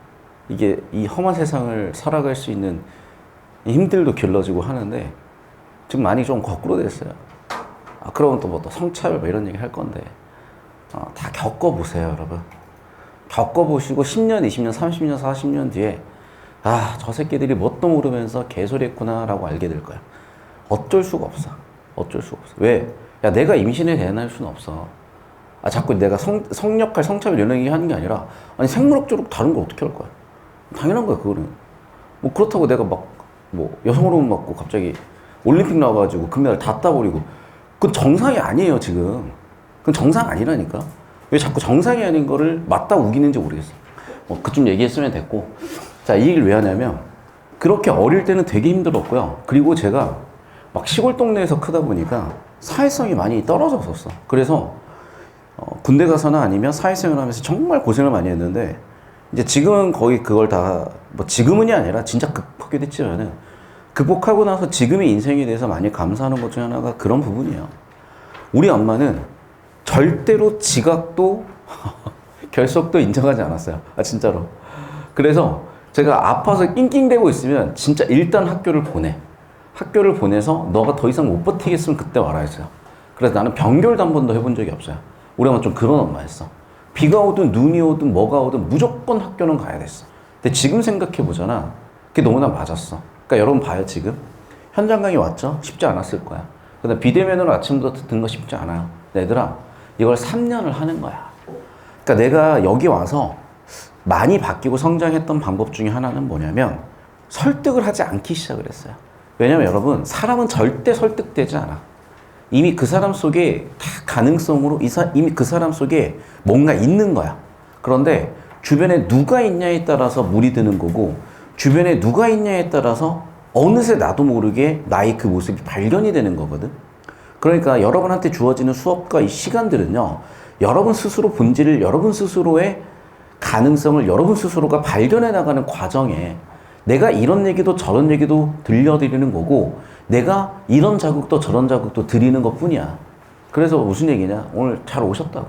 이게 이 험한 세상을 살아갈 수 있는 힘들도 길러지고 하는데 지금 많이 좀 거꾸로 됐어요. 아, 그러면 또 뭐 또 성차별 뭐 이런 얘기 할 건데 다 겪어보세요 여러분. 겪어보시고 10년, 20년, 30년, 40년 뒤에 아, 저 새끼들이 뭣도 모르면서 개소리 했구나 라고 알게 될 거야. 어쩔 수가 없어. 어쩔 수가 없어. 왜? 야, 내가 임신에 대항할 수는 없어. 아, 자꾸 내가 성역할 성차별 이런 얘기 하는 게 아니라 아니 생물학적으로 다른 걸 어떻게 할 거야? 당연한 거야 그거는. 뭐 그렇다고 내가 막 뭐 여성 호르몬 맞고 갑자기 올림픽 나와가지고 금메달 다 따버리고 그건 정상이 아니에요 지금. 그건 정상 아니라니까. 왜 자꾸 정상이 아닌 거를 맞다 우기는지 모르겠어. 뭐 그쯤 얘기했으면 됐고 자 이 얘기를 왜 하냐면 그렇게 어릴 때는 되게 힘들었고요. 그리고 제가 막 시골 동네에서 크다 보니까 사회성이 많이 떨어졌었어. 그래서 군대 가서나 아니면 사회생활 하면서 정말 고생을 많이 했는데, 이제 지금은 거의 그걸 다, 뭐 지금은이 아니라 진짜 극복하게 됐지만은, 극복하고 나서 지금의 인생에 대해서 많이 감사하는 것 중에 하나가 그런 부분이에요. 우리 엄마는 절대로 지각도 결석도 인정하지 않았어요. 아, 진짜로. 그래서 제가 아파서 낑낑대고 있으면 진짜 일단 학교를 보내. 학교를 보내서 너가 더 이상 못 버티겠으면 그때 와라 했어요. 그래서 나는 변결도 한 번도 해본 적이 없어요. 우리 엄마 좀 그런 엄마였어. 비가 오든 눈이 오든 뭐가 오든 무조건 학교는 가야 됐어. 근데 지금 생각해 보잖아. 그게 너무나 맞았어. 그러니까 여러분 봐요, 지금. 현장 강의 왔죠? 쉽지 않았을 거야. 근데 비대면으로 아침부터 듣는 거 쉽지 않아요. 얘들아, 이걸 3년을 하는 거야. 그러니까 내가 여기 와서 많이 바뀌고 성장했던 방법 중에 하나는 뭐냐면, 설득을 하지 않기 시작을 했어요. 왜냐면 여러분, 사람은 절대 설득되지 않아. 이미 그 사람 속에 다 가능성으로 이미 그 사람 속에 뭔가 있는 거야. 그런데 주변에 누가 있냐에 따라서 물이 드는 거고, 주변에 누가 있냐에 따라서 어느새 나도 모르게 나의 그 모습이 발견이 되는 거거든. 그러니까 여러분한테 주어지는 수업과 이 시간들은요, 여러분 스스로 본질을, 여러분 스스로의 가능성을 여러분 스스로가 발견해 나가는 과정에 내가 이런 얘기도 저런 얘기도 들려드리는 거고, 내가 이런 자극도 저런 자극도 드리는 것 뿐이야. 그래서 무슨 얘기냐? 오늘 잘 오셨다고.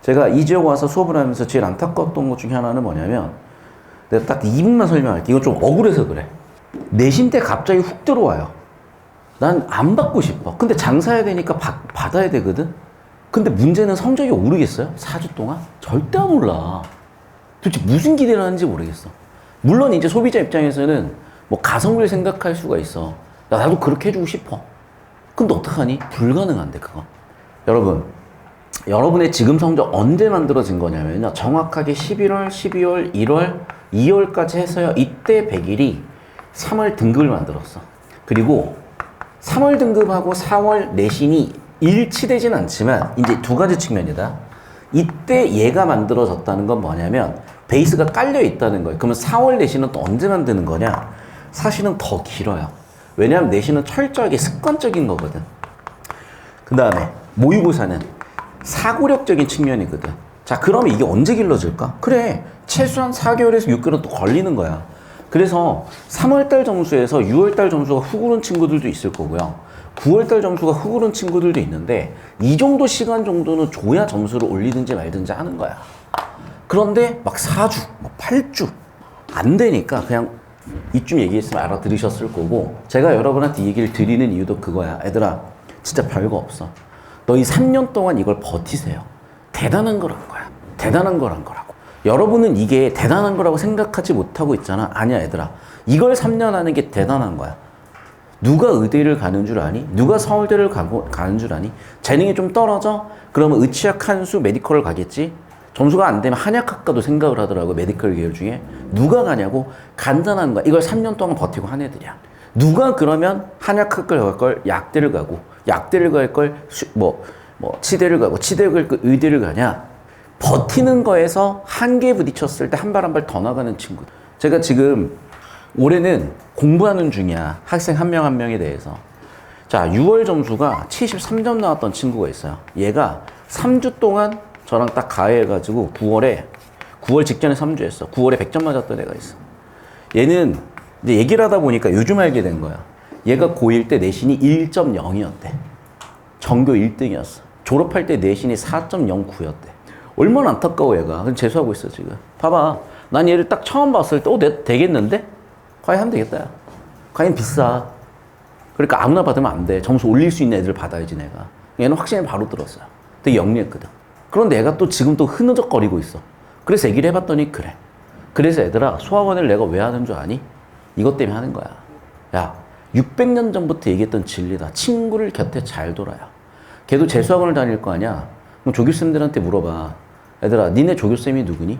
제가 이 지역 와서 수업을 하면서 제일 안타까웠던 것 중에 하나는 뭐냐면, 내가 딱 2분만 설명할게. 이건 좀 억울해서 그래. 내신 때 갑자기 훅 들어와요. 난 안 받고 싶어. 근데 장사해야 되니까 받아야 되거든? 근데 문제는 성적이 오르겠어요? 4주 동안? 절대 안 올라. 도대체 무슨 기대를 하는지 모르겠어. 물론 이제 소비자 입장에서는 뭐 가성비를 생각할 수가 있어. 나도 그렇게 해주고 싶어. 근데 어떡하니? 불가능한데, 그거. 여러분, 여러분의 지금 성적 언제 만들어진 거냐면요, 정확하게 11월, 12월, 1월, 2월까지 해서요, 이때 100일이 3월 등급을 만들었어. 그리고 3월 등급하고 4월 내신이 일치되진 않지만 이제 두 가지 측면이다. 이때 얘가 만들어졌다는 건 뭐냐면 베이스가 깔려 있다는 거예요. 그러면 4월 내신은 또 언제 만드는 거냐? 사실은 더 길어요. 왜냐하면 내신은 철저하게 습관적인 거거든. 그 다음에 모의고사는 사고력적인 측면이거든. 자, 그러면 이게 언제 길러질까? 그래, 최소한 4개월에서 6개월은 또 걸리는 거야. 그래서 3월달 점수에서 6월달 점수가 훅 오른 친구들도 있을 거고요. 9월달 점수가 훅 오른 친구들도 있는데, 이 정도 시간 정도는 줘야 점수를 올리든지 말든지 하는 거야. 그런데 막 4주, 뭐 8주 안 되니까 그냥 이쯤 얘기했으면 알아들으셨을 거고, 제가 여러분한테 얘기를 드리는 이유도 그거야. 애들아, 진짜 별거 없어. 너희 3년 동안 이걸 버티세요. 대단한 거란 거야. 대단한 거란 거라고. 여러분은 이게 대단한 거라고 생각하지 못하고 있잖아. 아니야, 얘들아. 이걸 3년 하는 게 대단한 거야. 누가 의대를 가는 줄 아니? 누가 서울대를 가는 줄 아니? 재능이 좀 떨어져? 그러면 의치학, 한수, 메디컬을 가겠지? 점수가 안 되면 한약학과도 생각을 하더라고, 메디컬 계열 중에. 누가 가냐고? 간단한 거야. 이걸 3년 동안 버티고 한 애들이야. 누가 그러면 한약학과를 갈 걸 약대를 가고, 약대를 갈 걸 치대를 가고, 치대를 갈 걸 의대를 가냐? 버티는 거에서 한계에 부딪혔을 때 한 발 한 발 더 나가는 친구. 제가 지금 올해는 공부하는 중이야. 학생 한 명 한 명에 대해서. 자, 6월 점수가 73점 나왔던 친구가 있어요. 얘가 3주 동안 저랑 딱 가해해가지고 9월 직전에 3주 했어. 9월에 100점 맞았던 애가 있어. 얘는 이제 얘기를 하다 보니까 요즘 알게 된 거야. 얘가 고1 때 내신이 1.0이었대. 전교 1등이었어. 졸업할 때 내신이 4.09였대. 얼마나 안타까워, 얘가. 그럼 재수하고 있어, 지금. 봐봐. 난 얘를 딱 처음 봤을 때, 내가 되겠는데? 과연 하면 되겠다, 야. 과연 비싸. 그러니까 아무나 받으면 안 돼. 점수 올릴 수 있는 애들 받아야지, 내가. 얘는 확신이 바로 들었어요. 되게 영리했거든. 그런데 얘가 또 지금 또 흐느적거리고 있어. 그래서 얘기를 해봤더니, 그래. 그래서 얘들아, 소학원을 내가 왜 하는 줄 아니? 이것 때문에 하는 거야. 야, 600년 전부터 얘기했던 진리다. 친구를 곁에 잘 둬라요. 걔도 재수학원을 다닐 거 아니야? 그럼 조교쌤들한테 물어봐. 얘들아, 니네 조교쌤이 누구니?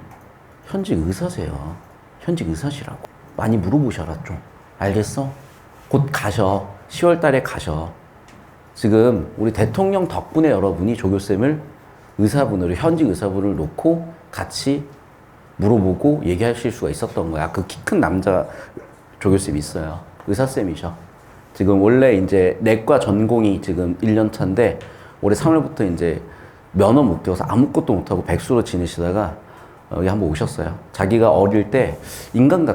현직 의사세요. 현직 의사시라고. 많이 물어보셔라, 좀. 알겠어? 곧 가셔. 10월 달에 가셔. 지금 우리 대통령 덕분에 여러분이 조교쌤을 의사분으로, 현직 의사분을 놓고 같이 물어보고 얘기하실 수가 있었던 거야. 그 키 큰 남자 조교쌤 있어요. 의사쌤이셔. 지금 원래 이제 내과 전공이 지금 1년 차인데 올해 3월부터 이제 면허 못 떼어서 아무것도 못하고 백수로 지내시다가 여기 한번 오셨어요. 자기가 어릴 때 인간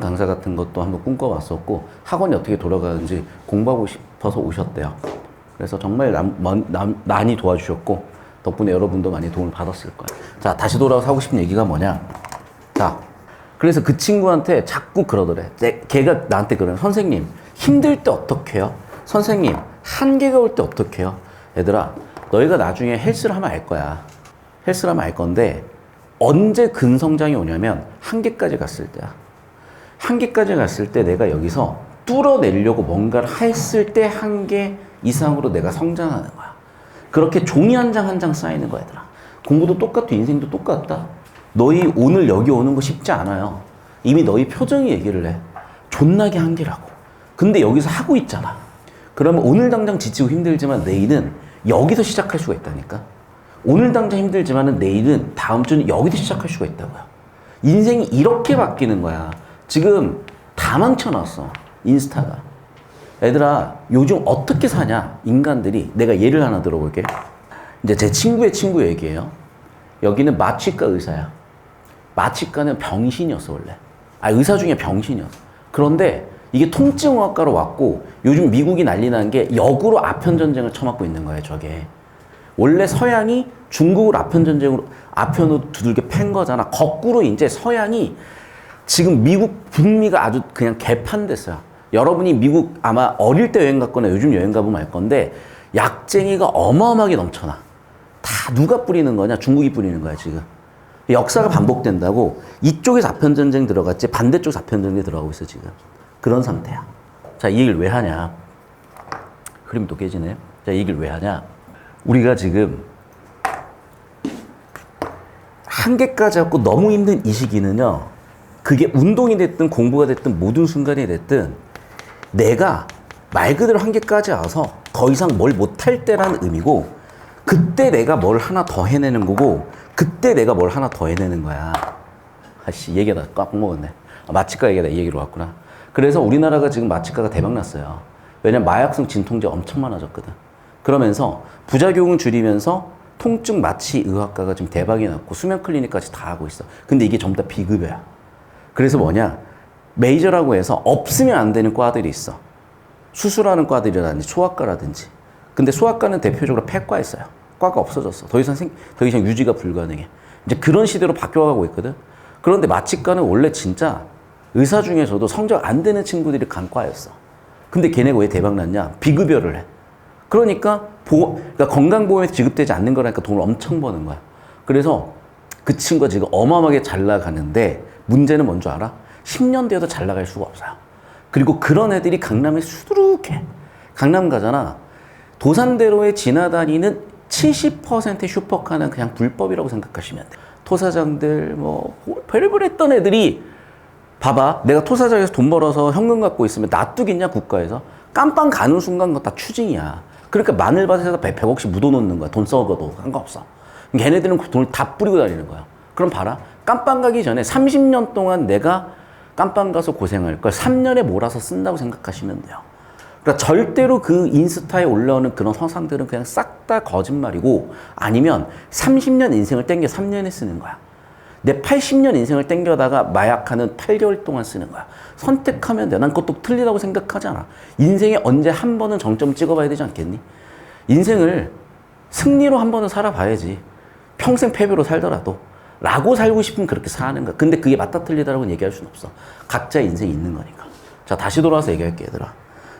강사 같은 것도 한번 꿈꿔봤었고 학원이 어떻게 돌아가는지 공부하고 싶어서 오셨대요. 그래서 정말 많이 도와주셨고 덕분에 여러분도 많이 도움을 받았을 거예요. 자, 다시 돌아와서 하고 싶은 얘기가 뭐냐. 자, 그래서 그 친구한테 자꾸 그러더래. 걔가 나한테 그러는 선생님 힘들 때 어떻게 해요? 선생님 한계가 올 때 어떻게 해요? 얘들아 너희가 나중에 헬스를 하면 알 거야. 헬스를 하면 알 건데 언제 근성장이 오냐면 한계까지 갔을 때야. 한계까지 갔을 때 내가 여기서 뚫어내려고 뭔가를 했을 때 한계 이상으로 내가 성장하는 거야. 그렇게 종이 한 장 한 장 쌓이는 거야, 얘들아. 공부도 똑같아, 인생도 똑같다. 너희 오늘 여기 오는 거 쉽지 않아요. 이미 너희 표정이 얘기를 해. 존나게 한계라고. 근데 여기서 하고 있잖아. 그러면 오늘 당장 지치고 힘들지만 내일은 여기서 시작할 수가 있다니까. 오늘 당장 힘들지만은 내일은 다음 주는 여기서 시작할 수가 있다고요. 인생이 이렇게 바뀌는 거야. 지금 다 망쳐놨어. 인스타가. 얘들아 요즘 어떻게 사냐 인간들이. 내가 예를 하나 들어볼게. 이제 제 친구의 친구 얘기예요. 여기는 마취과 의사야. 마취과는 병신이었어 원래. 의사 중에 병신이었어. 그런데 이게 통증의학과로 왔고 요즘 미국이 난리 난 게 역으로 아편전쟁을 쳐맞고 있는 거예요. 저게 원래 서양이 중국을 아편으로 두들겨 팬 거잖아. 거꾸로 이제 서양이 지금 미국 북미가 아주 그냥 개판됐어요. 여러분이 미국 아마 어릴 때 여행 갔거나 요즘 여행 가보면 알 건데 약쟁이가 어마어마하게 넘쳐나. 다 누가 뿌리는 거냐? 중국이 뿌리는 거야 지금. 역사가 반복된다고. 이쪽에서 아편전쟁 들어갔지 반대쪽에서 아편전쟁 들어가고 있어 지금. 그런 상태야. 자, 이 얘기를 왜 하냐? 흐름도 깨지네. 자, 이 얘기를 왜 하냐? 우리가 지금 한계까지 갖고 너무 힘든 이 시기는요. 그게 운동이 됐든 공부가 됐든 모든 순간이 됐든 내가 말 그대로 한계까지 와서 더 이상 뭘 못할 때라는 의미고 그때 내가 뭘 하나 더 해내는 거고 그때 내가 뭘 하나 더 해내는 거야. 아씨, 얘기하다 꽉 먹었네. 마취과 얘기하다 이 얘기로 왔구나. 그래서 우리나라가 지금 마취과가 대박났어요. 왜냐면 마약성 진통제 엄청 많아졌거든. 그러면서 부작용을 줄이면서 통증 마취 의학과가 지금 대박이 났고 수면 클리닉까지 다 하고 있어. 근데 이게 전부 다 비급여야. 그래서 뭐냐? 메이저라고 해서 없으면 안 되는 과들이 있어. 수술하는 과들이라든지 소아과라든지. 근데 소아과는 대표적으로 폐과에 있어요. 과가 없어졌어. 더 이상 유지가 불가능해. 이제 그런 시대로 바뀌어가고 있거든. 그런데 마취과는 원래 진짜 의사 중에서도 성적 안 되는 친구들이 간 과였어. 근데 걔네가 왜 대박났냐? 비급여를 해. 그러니까 건강보험에서 지급되지 않는 거라니까 돈을 엄청 버는 거야. 그래서 그 친구가 지금 어마어마하게 잘 나가는데 문제는 뭔 줄 알아? 10년 뒤에도 잘 나갈 수가 없어요. 그리고 그런 애들이 강남에 수두룩해. 강남 가잖아. 도산대로에 지나다니는 70%의 슈퍼카는 그냥 불법이라고 생각하시면 돼. 토사장들 별의별 했던 애들이 봐봐. 내가 토사장에서 돈 벌어서 현금 갖고 있으면 놔두겠냐 국가에서. 깜빵 가는 순간 그거 다 추징이야. 그러니까 마늘밭에다 100억씩 묻어놓는 거야. 돈 썩어도 상관없어. 걔네들은 그 돈을 다 뿌리고 다니는 거야. 그럼 봐라. 깜빵 가기 전에 30년 동안 내가 깜빵 가서 고생할 걸 3년에 몰아서 쓴다고 생각하시면 돼요. 그러니까 절대로 그 인스타에 올라오는 그런 서상들은 그냥 싹 다 거짓말이고 아니면 30년 인생을 땡겨 3년에 쓰는 거야. 내 80년 인생을 땡겨다가 마약하는 8개월 동안 쓰는 거야. 선택하면 돼. 난 그것도 틀리다고 생각하지 않아. 인생에 언제 한 번은 정점을 찍어봐야 되지 않겠니? 인생을 승리로 한 번은 살아봐야지. 평생 패배로 살더라도. 라고 살고 싶으면 그렇게 사는 거야. 근데 그게 맞다 틀리다라고는 얘기할 수는 없어. 각자의 인생이 있는 거니까. 자, 다시 돌아와서 얘기할게, 얘들아.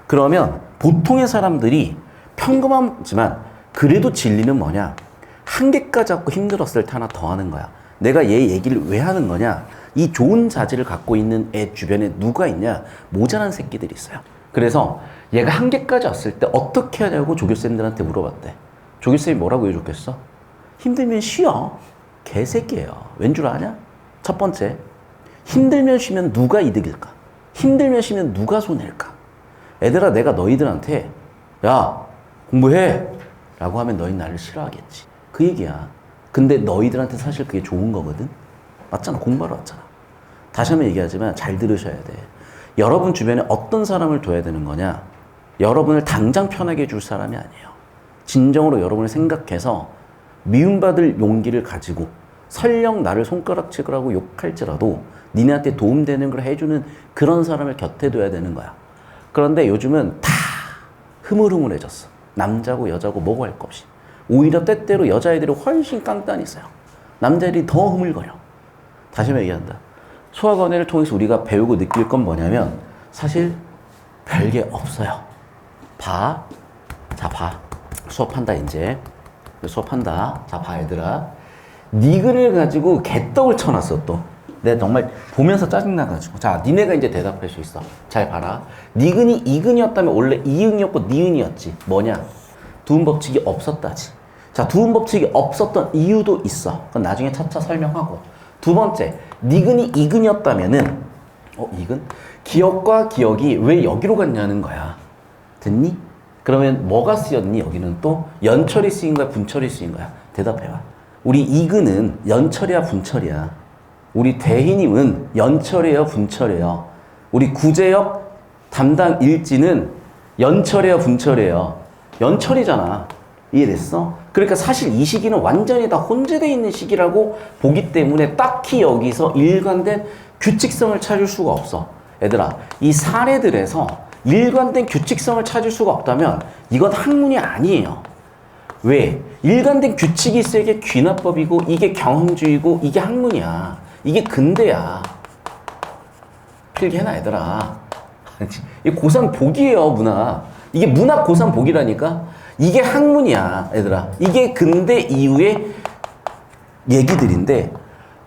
그러면 보통의 사람들이 평범하지만 그래도 진리는 뭐냐? 한계까지 갖고 힘들었을 때 하나 더 하는 거야. 내가 얘 얘기를 왜 하는 거냐? 이 좋은 자질을 갖고 있는 애 주변에 누가 있냐? 모자란 새끼들이 있어요. 그래서 얘가 한계까지 왔을 때 어떻게 하냐고 조교쌤들한테 물어봤대. 조교쌤이 뭐라고 해줬겠어? 힘들면 쉬어. 개새끼예요. 왠 줄 아냐? 첫 번째, 힘들면 쉬면 누가 이득일까? 힘들면 쉬면 누가 손해일까? 애들아, 내가 너희들한테 야, 공부해! 라고 하면 너희 나를 싫어하겠지. 그 얘기야. 근데 너희들한테 사실 그게 좋은 거거든? 맞잖아. 공부하러 왔잖아. 다시 한번 얘기하지만 잘 들으셔야 돼. 여러분 주변에 어떤 사람을 둬야 되는 거냐? 여러분을 당장 편하게 해줄 사람이 아니에요. 진정으로 여러분을 생각해서 미움받을 용기를 가지고 설령 나를 손가락질을 하고 욕할지라도 니네한테 도움되는 걸 해주는 그런 사람을 곁에 둬야 되는 거야. 그런데 요즘은 다 흐물흐물해졌어. 남자고 여자고 뭐고 할 것 없이. 오히려 때때로 여자애들이 훨씬 깐깐히 있어요. 남자애들이 더 흐물거려. 다시 한번 얘기한다. 수학원회를 통해서 우리가 배우고 느낄 건 뭐냐면 사실 별게 없어요. 봐. 자, 봐. 수업한다 이제. 수업한다. 자, 봐 얘들아. 니근을 가지고 개떡을 쳐놨어 또. 내가 정말 보면서 짜증나가지고. 자, 니네가 이제 대답할 수 있어. 잘 봐라. 니근이 이근이었다면 원래 이응이었고 니은이었지. 뭐냐? 두음 법칙이 없었다지. 자, 두음 법칙이 없었던 이유도 있어. 그건 나중에 차차 설명하고. 두 번째, 니근이 이근이었다면은 이근? 기억과 기억이 왜 여기로 갔냐는 거야. 됐니? 그러면 뭐가 쓰였니? 여기는 또 연철이 쓰인 거야? 분철이 쓰인 거야? 대답해봐. 우리 이근은 연철이야? 분철이야? 우리 대희님은 연철이에요? 분철이에요? 우리 구제역 담당 일지는 연철이에요? 분철이에요? 연철이잖아. 이해됐어? 그러니까 사실 이 시기는 완전히 다 혼재되어 있는 시기라고 보기 때문에 딱히 여기서 일관된 규칙성을 찾을 수가 없어. 얘들아, 이 사례들에서 일관된 규칙성을 찾을 수가 없다면 이건 학문이 아니에요. 왜? 일관된 규칙이 있어야 이게 귀납법이고 이게 경험주의고 이게 학문이야. 이게 근대야. 필기해놔 얘들아. 이게 고3 복이에요. 문학. 이게 문학 고3 복이라니까. 이게 학문이야 얘들아. 이게 근대 이후의 얘기들인데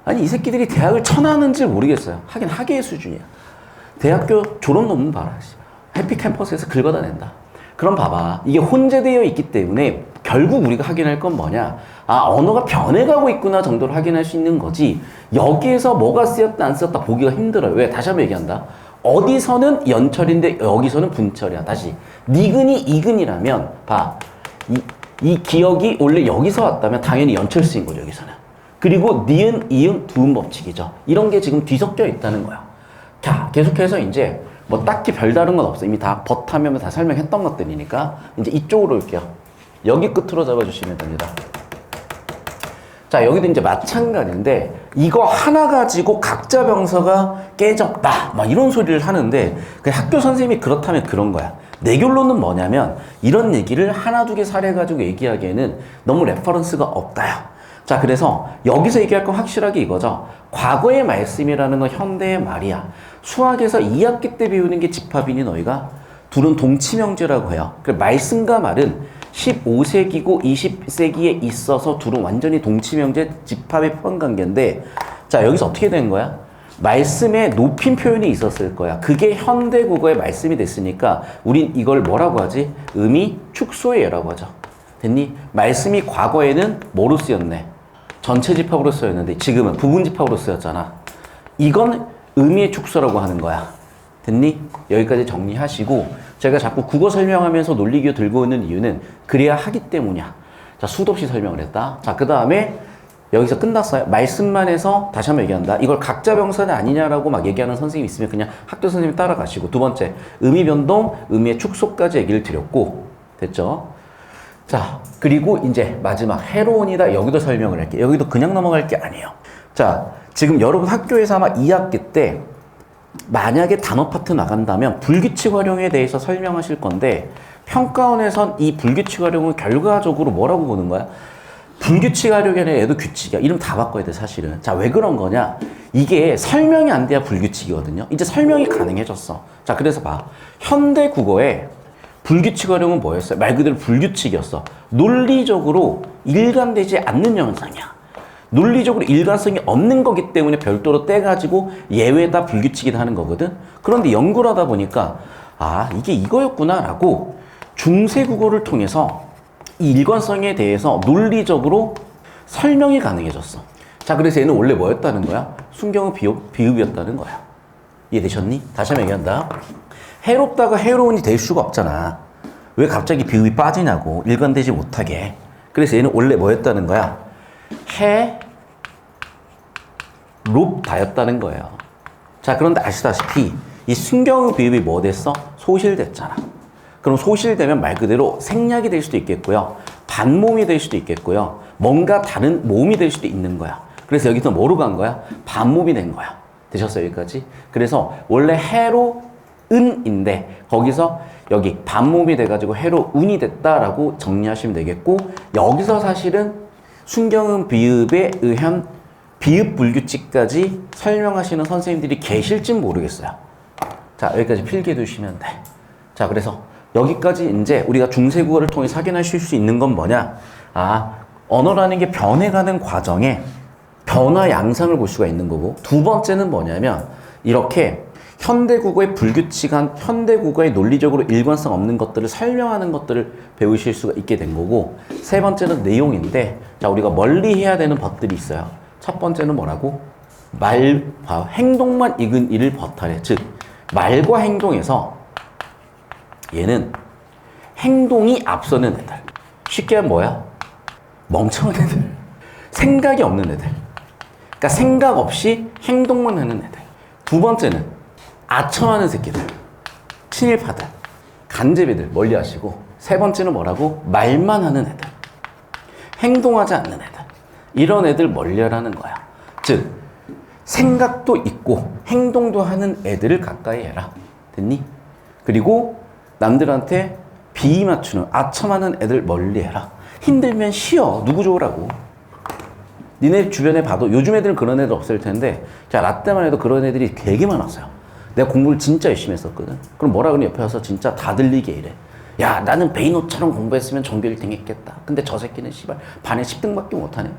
아니 이 새끼들이 대학을 쳐나왔는지 모르겠어요. 하긴 학예의 수준이야. 대학교 졸업 논문 봐라. 해피캠퍼스에서 긁어다 낸다. 그럼 봐봐. 이게 혼재되어 있기 때문에 결국 우리가 확인할 건 뭐냐. 아, 언어가 변해가고 있구나 정도로 확인할 수 있는 거지. 여기에서 뭐가 쓰였다 안 쓰였다 보기가 힘들어요. 왜? 다시 한번 얘기한다. 어디서는 연철인데 여기서는 분철이야. 다시. 니근이 이근이라면 봐. 이 기억이 원래 여기서 왔다면 당연히 연철 쓰인 거죠. 여기서는. 그리고 니은, 이응, 두음 법칙이죠. 이런 게 지금 뒤섞여 있다는 거야. 자, 계속해서 이제 뭐 딱히 별다른 건 없어. 이미 다 버타면 다 설명했던 것들이니까 이제 이쪽으로 올게요. 여기 끝으로 잡아주시면 됩니다. 자, 여기도 이제 마찬가지인데 이거 하나 가지고 각자 병서가 깨졌다 막 이런 소리를 하는데 그 학교 선생님이 그렇다면 그런 거야. 내 결론은 뭐냐면 이런 얘기를 하나 두 개 사례 가지고 얘기하기에는 너무 레퍼런스가 없다요. 자, 그래서 여기서 얘기할 건 확실하게 이거죠. 과거의 말씀이라는 건 현대의 말이야. 수학에서 2학기 때 배우는 게 집합이니 너희가? 둘은 동치명제라고 해요. 그 말씀과 말은 15세기고 20세기에 있어서 둘은 완전히 동치명제 집합의 포함관계인데 자, 여기서 어떻게 된 거야? 말씀에 높임 표현이 있었을 거야. 그게 현대 국어의 말씀이 됐으니까 우린 이걸 뭐라고 하지? 의미 축소의 예라고 하죠. 됐니? 말씀이 과거에는 뭐로 쓰였네? 전체 집합으로 쓰였는데 지금은 부분 집합으로 쓰였잖아. 이건 의미의 축소라고 하는 거야. 됐니? 여기까지 정리하시고 제가 자꾸 국어 설명하면서 논리기호 들고 있는 이유는 그래야 하기 때문이야. 자, 수도 없이 설명을 했다. 자, 그 다음에 여기서 끝났어요. 말씀만 해서 다시 한번 얘기한다. 이걸 각자 병사는 아니냐라고 막 얘기하는 선생님이 있으면 그냥 학교 선생님 따라가시고 두 번째, 의미 변동, 의미의 축소까지 얘기를 드렸고 됐죠? 자, 그리고 이제 마지막 해로운이다. 여기도 설명을 할게요. 여기도 그냥 넘어갈 게 아니에요. 자, 지금 여러분 학교에서 아마 2학기 때 만약에 단어 파트 나간다면 불규칙 활용에 대해서 설명하실 건데 평가원에선 이 불규칙 활용은 결과적으로 뭐라고 보는 거야? 불규칙 활용이 아니라 얘도 규칙이야. 이름 다 바꿔야 돼 사실은. 자, 왜 그런 거냐? 이게 설명이 안 돼야 불규칙이거든요. 이제 설명이 가능해졌어. 자, 그래서 봐. 현대 국어에 불규칙 활용은 뭐였어요? 말 그대로 불규칙이었어. 논리적으로 일관되지 않는 현상이야. 논리적으로 일관성이 없는 거기 때문에 별도로 떼가지고 예외다 불규칙이다 하는 거거든. 그런데 연구를 하다 보니까 아, 이게 이거였구나 라고 중세 국어를 통해서 이 일관성에 대해서 논리적으로 설명이 가능해졌어. 자, 그래서 얘는 원래 뭐였다는 거야? 순경의 비읍이었다는 거야. 이해되셨니? 다시 한번 얘기한다. 해롭다가 해로운이 될 수가 없잖아. 왜 갑자기 비읍이 빠지냐고. 일관되지 못하게. 그래서 얘는 원래 뭐였다는 거야? 해롭다였다는 거예요. 자, 그런데 아시다시피 이 순경의 비읍이 뭐 됐어? 소실됐잖아. 그럼 소실되면 말 그대로 생략이 될 수도 있겠고요. 반모음이 될 수도 있겠고요. 뭔가 다른 모음이 될 수도 있는 거야. 그래서 여기서 뭐로 간 거야? 반모음이 된 거야. 되셨어요, 여기까지? 그래서 원래 해로 은인데 거기서 여기 반모음이 돼가지고 해로 운이 됐다라고 정리하시면 되겠고, 여기서 사실은 순경음 비읍에 의한 비읍 불규칙까지 설명하시는 선생님들이 계실진 모르겠어요. 자, 여기까지 필기해 두시면 돼. 자, 그래서 여기까지 이제 우리가 중세국어를 통해 확인하실 수 있는 건 뭐냐? 언어라는 게 변해가는 과정에 변화 양상을 볼 수가 있는 거고, 두 번째는 뭐냐면 이렇게 현대국어의 불규칙한, 현대국어의 논리적으로 일관성 없는 것들을 설명하는 것들을 배우실 수가 있게 된 거고, 세 번째는 내용인데, 자, 우리가 멀리 해야 되는 법들이 있어요. 첫 번째는 뭐라고? 말과 행동만 익은 이를 버타래. 즉, 말과 행동에서 얘는 행동이 앞서는 애들. 쉽게 하면 뭐야? 멍청한 애들. 생각이 없는 애들. 그러니까 생각 없이 행동만 하는 애들. 두 번째는 아첨하는 새끼들. 친일파들. 간제비들 멀리 하시고, 세 번째는 뭐라고? 말만 하는 애들. 행동하지 않는 애들. 이런 애들 멀리 하라는 거야. 즉, 생각도 있고 행동도 하는 애들을 가까이 해라. 됐니? 그리고 남들한테 비위 맞추는, 아첨하는 애들 멀리 해라. 힘들면 쉬어. 누구 좋으라고. 니네 주변에 봐도 요즘 애들은 그런 애들 없을 텐데, 자, 나 때만 해도 그런 애들이 되게 많았어요. 내가 공부를 진짜 열심히 했었거든. 그럼 뭐라 그러니 옆에 와서 진짜 다 들리게 이래. 야, 나는 베이노처럼 공부했으면 전교 1등 했겠다. 근데 저 새끼는 씨발 반에 10등밖에 못하네.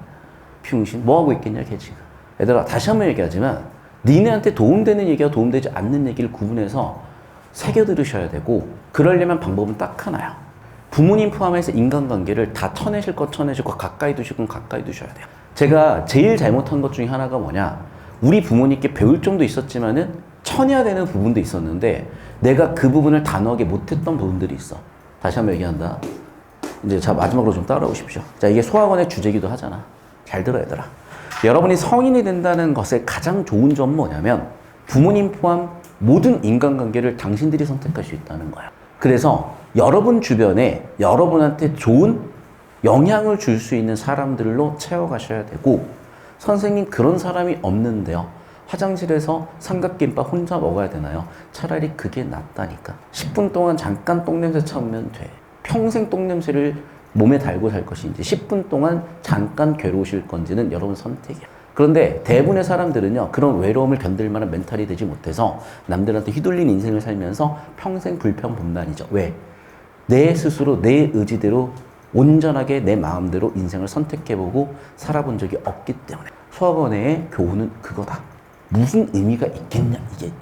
병신. 뭐하고 있겠냐 걔 지금. 얘들아, 다시 한번 얘기하지만 니네한테 도움되는 얘기와 도움되지 않는 얘기를 구분해서 새겨 들으셔야 되고, 그러려면 방법은 딱 하나야. 부모님 포함해서 인간관계를 다 쳐내실 것 쳐내시고, 가까이 두시고 가까이 두셔야 돼요. 제가 제일 잘못한 것 중에 하나가 뭐냐, 우리 부모님께 배울 점도 있었지만은 쳐내야 되는 부분도 있었는데 내가 그 부분을 단호하게 못했던 부분들이 있어. 다시 한번 얘기한다. 이제 자, 마지막으로 좀 따라오십시오. 자, 이게 소학원의 주제기도 하잖아. 잘 들어 얘들아. 여러분이 성인이 된다는 것의 가장 좋은 점은 뭐냐면 부모님 포함 모든 인간관계를 당신들이 선택할 수 있다는 거야. 그래서 여러분 주변에 여러분한테 좋은 영향을 줄 수 있는 사람들로 채워가셔야 되고, 선생님 그런 사람이 없는데요. 화장실에서 삼각김밥 혼자 먹어야 되나요? 차라리 그게 낫다니까. 10분 동안 잠깐 똥냄새 참으면 돼. 평생 똥냄새를 몸에 달고 살 것인지 10분 동안 잠깐 괴로우실 건지는 여러분 선택이야. 그런데 대부분의 사람들은요, 그런 외로움을 견딜 만한 멘탈이 되지 못해서 남들한테 휘둘린 인생을 살면서 평생 불평분단이죠. 왜? 내 스스로 내 의지대로 온전하게 내 마음대로 인생을 선택해보고 살아본 적이 없기 때문에. 수학원의 교훈은 그거다. 무슨 의미가 있겠냐 이게.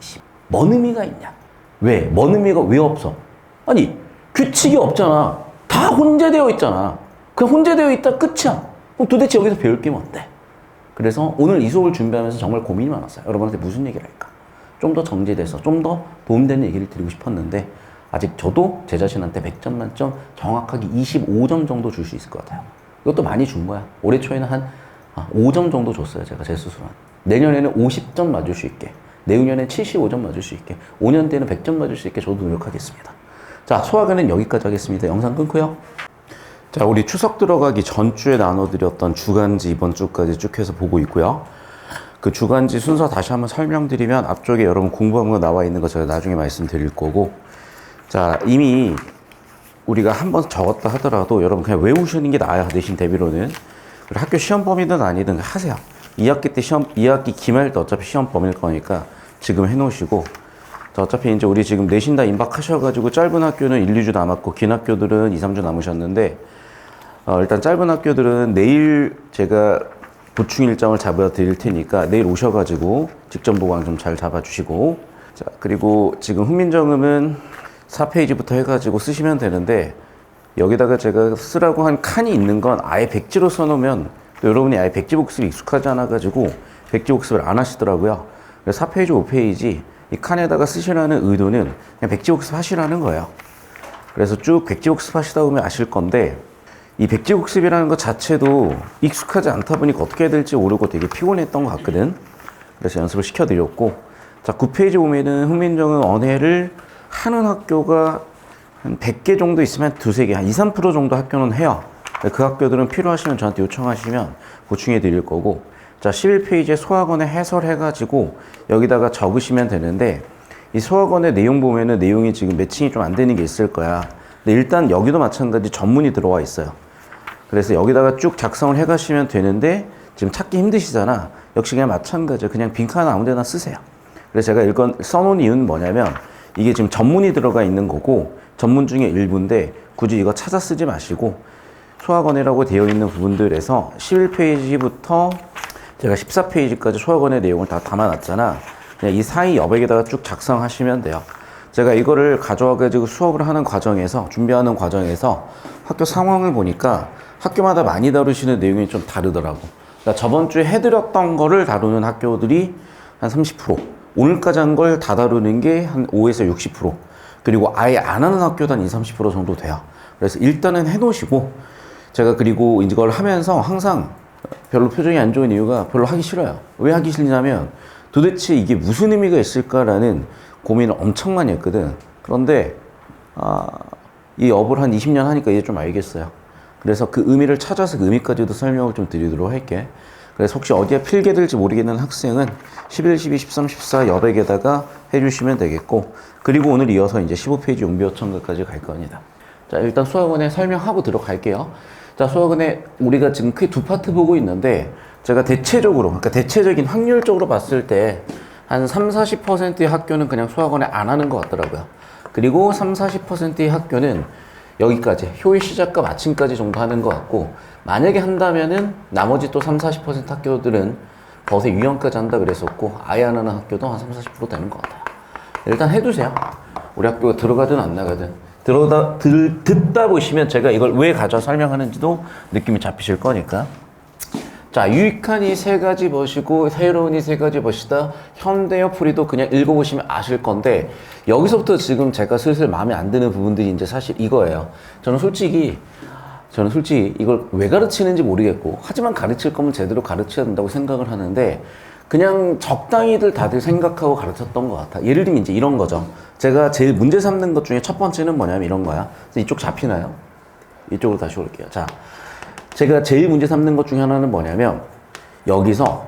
뭔 의미가 있냐. 왜? 뭔 의미가 왜 없어? 아니, 규칙이 없잖아. 다 혼재되어 있잖아. 그냥 혼재되어 있다 끝이야. 그럼 도대체 여기서 배울 게 뭔데? 그래서 오늘 이 수업을 준비하면서 정말 고민이 많았어요. 여러분한테 무슨 얘기를 할까? 좀 더 정제돼서 좀 더 도움되는 얘기를 드리고 싶었는데, 아직 저도 제 자신한테 100점 만점 정확하게 25점 정도 줄 수 있을 것 같아요. 이것도 많이 준 거야. 올해 초에는 한 5점 정도 줬어요. 제가 제 스스로. 내년에는 50점 맞을 수 있게, 내후년에는 75점 맞을 수 있게, 5년 뒤에는 100점 맞을 수 있게 저도 노력하겠습니다. 자, 소화견은 여기까지 하겠습니다. 영상 끊고요. 자, 우리 추석 들어가기 전주에 나눠드렸던 주간지 이번 주까지 쭉 해서 보고 있고요. 그 주간지 순서 다시 한번 설명드리면, 앞쪽에 여러분 공부한 거 나와 있는 거 제가 나중에 말씀드릴 거고, 자, 이미 우리가 한번 적었다 하더라도 여러분 그냥 외우시는 게 나아요. 내신 대비로는. 그리고 학교 시험 범위든 아니든 하세요. 2학기 때 2학기 기말 때 어차피 시험 범위일 거니까 지금 해놓으시고, 자, 어차피 이제 우리 지금 내신 다 임박하셔가지고 짧은 학교는 1, 2주 남았고 긴 학교들은 2, 3주 남으셨는데, 일단 짧은 학교들은 내일 제가 보충 일정을 잡아 드릴 테니까 내일 오셔가지고 직전 보강 좀 잘 잡아주시고, 자, 그리고 지금 훈민정음은 4페이지부터 해가지고 쓰시면 되는데, 여기다가 제가 쓰라고 한 칸이 있는 건 아예 백지로 써놓으면 또 여러분이 아예 백지 복습이 익숙하지 않아가지고 백지 복습을 안 하시더라고요. 그래서 4페이지, 5페이지 이 칸에다가 쓰시라는 의도는 그냥 백지 복습 하시라는 거예요. 그래서 쭉 백지 복습 하시다 보면 아실 건데, 이 백지 복습이라는 것 자체도 익숙하지 않다 보니까 어떻게 해야 될지 모르고 되게 피곤했던 것 같거든. 그래서 연습을 시켜드렸고, 자, 9페이지 보면은 훈민정음 언해를 하는 학교가 한 100개 정도 있으면 두세 개, 한 2, 3% 정도 학교는 해요. 그 학교들은 필요하시면 저한테 요청하시면 보충해 드릴 거고, 자, 11페이지에 소학원에 해설해가지고 여기다가 적으시면 되는데, 이 소학원의 내용 보면은 내용이 지금 매칭이 좀 안 되는 게 있을 거야. 근데 일단 여기도 마찬가지 전문이 들어와 있어요. 그래서 여기다가 쭉 작성을 해가시면 되는데, 지금 찾기 힘드시잖아. 역시 그냥 마찬가지예요. 그냥 빈칸 아무 데나 쓰세요. 그래서 제가 써놓은 이유는 뭐냐면, 이게 지금 전문이 들어가 있는 거고, 전문 중에 일부인데, 굳이 이거 찾아 쓰지 마시고, 소학원이라고 되어 있는 부분들에서 11페이지부터 제가 14페이지까지 소학원의 내용을 다 담아놨잖아. 그냥 이 사이 여백에다가 쭉 작성하시면 돼요. 제가 이거를 가져와가지고 수업을 하는 과정에서, 준비하는 과정에서 학교 상황을 보니까 학교마다 많이 다루시는 내용이 좀 다르더라고. 그러니까 저번 주에 해드렸던 거를 다루는 학교들이 한 30%, 오늘까지 한 걸 다 다루는 게 한 5에서 60%, 그리고 아예 안 하는 학교도 한 20, 30% 정도 돼요. 그래서 일단은 해놓으시고, 제가 그리고 이걸 하면서 항상 별로 표정이 안 좋은 이유가 별로 하기 싫어요. 왜 하기 싫냐면 도대체 이게 무슨 의미가 있을까라는 고민을 엄청 많이 했거든. 그런데 이 업을 한 20년 하니까 이제 좀 알겠어요. 그래서 그 의미를 찾아서 그 의미까지도 설명을 좀 드리도록 할게. 그래서 혹시 어디에 필게 될지 모르겠는 학생은 11, 12, 13, 14 여백에다가 해주시면 되겠고, 그리고 오늘 이어서 이제 15페이지 용비어천가까지 갈 겁니다. 자, 일단 수학원에 설명하고 들어갈게요. 자, 수학원에 우리가 지금 크게 두 파트 보고 있는데, 제가 대체적으로, 그러니까 대체적인 확률적으로 봤을 때 한 3, 40%의 학교는 그냥 수학원에 안 하는 것 같더라고요. 그리고 3, 40%의 학교는 여기까지, 효의 시작과 마침까지 정도 하는 것 같고, 만약에 한다면은 나머지 또 3, 40% 학교들은 벗의 유형까지 한다 그랬었고, 아예 안 하는 학교도 한 3, 40% 되는 것 같아요. 일단 해두세요. 우리 학교가 들어가든 안 나가든. 듣다 보시면 제가 이걸 왜 가져 설명하는지도 느낌이 잡히실 거니까. 자, 유익한 이 세 가지 것이고 새로운 이 세 가지 것이다. 현대어 풀이도 그냥 읽어보시면 아실 건데, 여기서부터 지금 제가 슬슬 마음에 안 드는 부분들이 이제 사실 이거예요. 저는 솔직히 이걸 왜 가르치는지 모르겠고, 하지만 가르칠 거면 제대로 가르쳐야 된다고 생각을 하는데, 그냥 적당히들 다들 생각하고 가르쳤던 것 같아. 예를 들면 이제 이런 거죠. 제가 제일 문제 삼는 것 중에 첫 번째는 뭐냐면 이런 거야. 이쪽 잡히나요? 이쪽으로 다시 올게요. 자, 제가 제일 문제 삼는 것 중에 하나는 뭐냐면, 여기서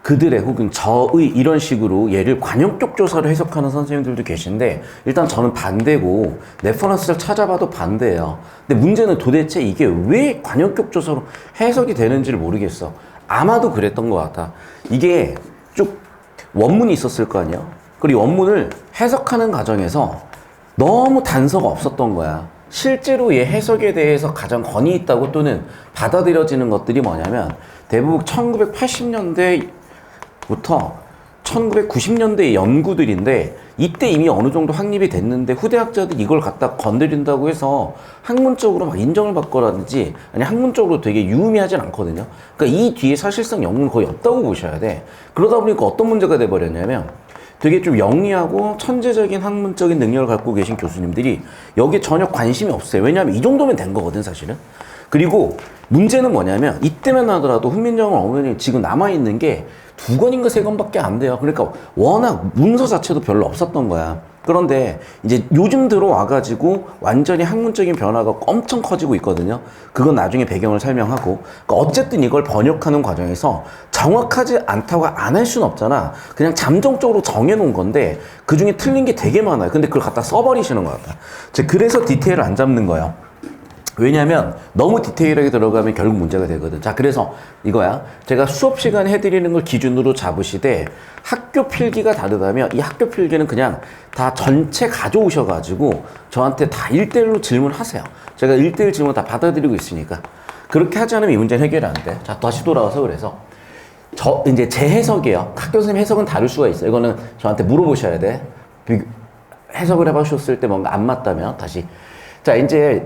그들의 혹은 저의 이런 식으로 얘를 관용격 조사로 해석하는 선생님들도 계신데, 일단 저는 반대고 레퍼런스를 찾아봐도 반대예요. 근데 문제는 도대체 이게 왜 관용격 조사로 해석이 되는지를 모르겠어. 아마도 그랬던 것 같아. 이게 쭉 원문이 있었을 거 아니야. 그리고 원문을 해석하는 과정에서 너무 단서가 없었던 거야. 실제로 얘 해석에 대해서 가장 권위 있다고 또는 받아들여지는 것들이 뭐냐면, 대부분 1980년대부터 1990년대의 연구들인데, 이때 이미 어느 정도 확립이 됐는데 후대학자들이 이걸 갖다 건드린다고 해서 학문적으로 막 인정을 받거라든지, 아니 학문적으로 되게 유의미하진 않거든요. 그러니까 이 뒤에 사실상 연구는 거의 없다고 보셔야 돼. 그러다 보니까 어떤 문제가 돼버렸냐면, 되게 좀 영리하고 천재적인 학문적인 능력을 갖고 계신 교수님들이 여기에 전혀 관심이 없어요. 왜냐하면 이 정도면 된 거거든, 사실은. 그리고 문제는 뭐냐면, 이때만 하더라도 훈민정음 어머니 지금 남아있는 게 2권인가 3권밖에 안 돼요. 그러니까 워낙 문서 자체도 별로 없었던 거야. 그런데 이제 요즘 들어와가지고 완전히 학문적인 변화가 엄청 커지고 있거든요. 그건 나중에 배경을 설명하고. 그러니까 어쨌든 이걸 번역하는 과정에서 정확하지 않다고 안 할 수는 없잖아. 그냥 잠정적으로 정해놓은 건데 그 중에 틀린 게 되게 많아요. 근데 그걸 갖다 써버리시는 것 같아. 그래서 디테일을 안 잡는 거예요. 왜냐면 너무 디테일하게 들어가면 결국 문제가 되거든. 자, 그래서 이거야. 제가 수업 시간에 해드리는 걸 기준으로 잡으시되, 학교 필기가 다르다면 이 학교 필기는 그냥 다 전체 가져오셔가지고 저한테 다 1대1로 질문하세요. 제가 1대1 질문 다 받아들이고 있으니까. 그렇게 하지 않으면 이 문제는 해결이 안 돼. 자, 다시 돌아와서 그래서 이제 제 해석이에요. 학교 선생님 해석은 다를 수가 있어요. 이거는 저한테 물어보셔야 돼. 해석을 해보셨을 때 뭔가 안 맞다면 다시. 자, 이제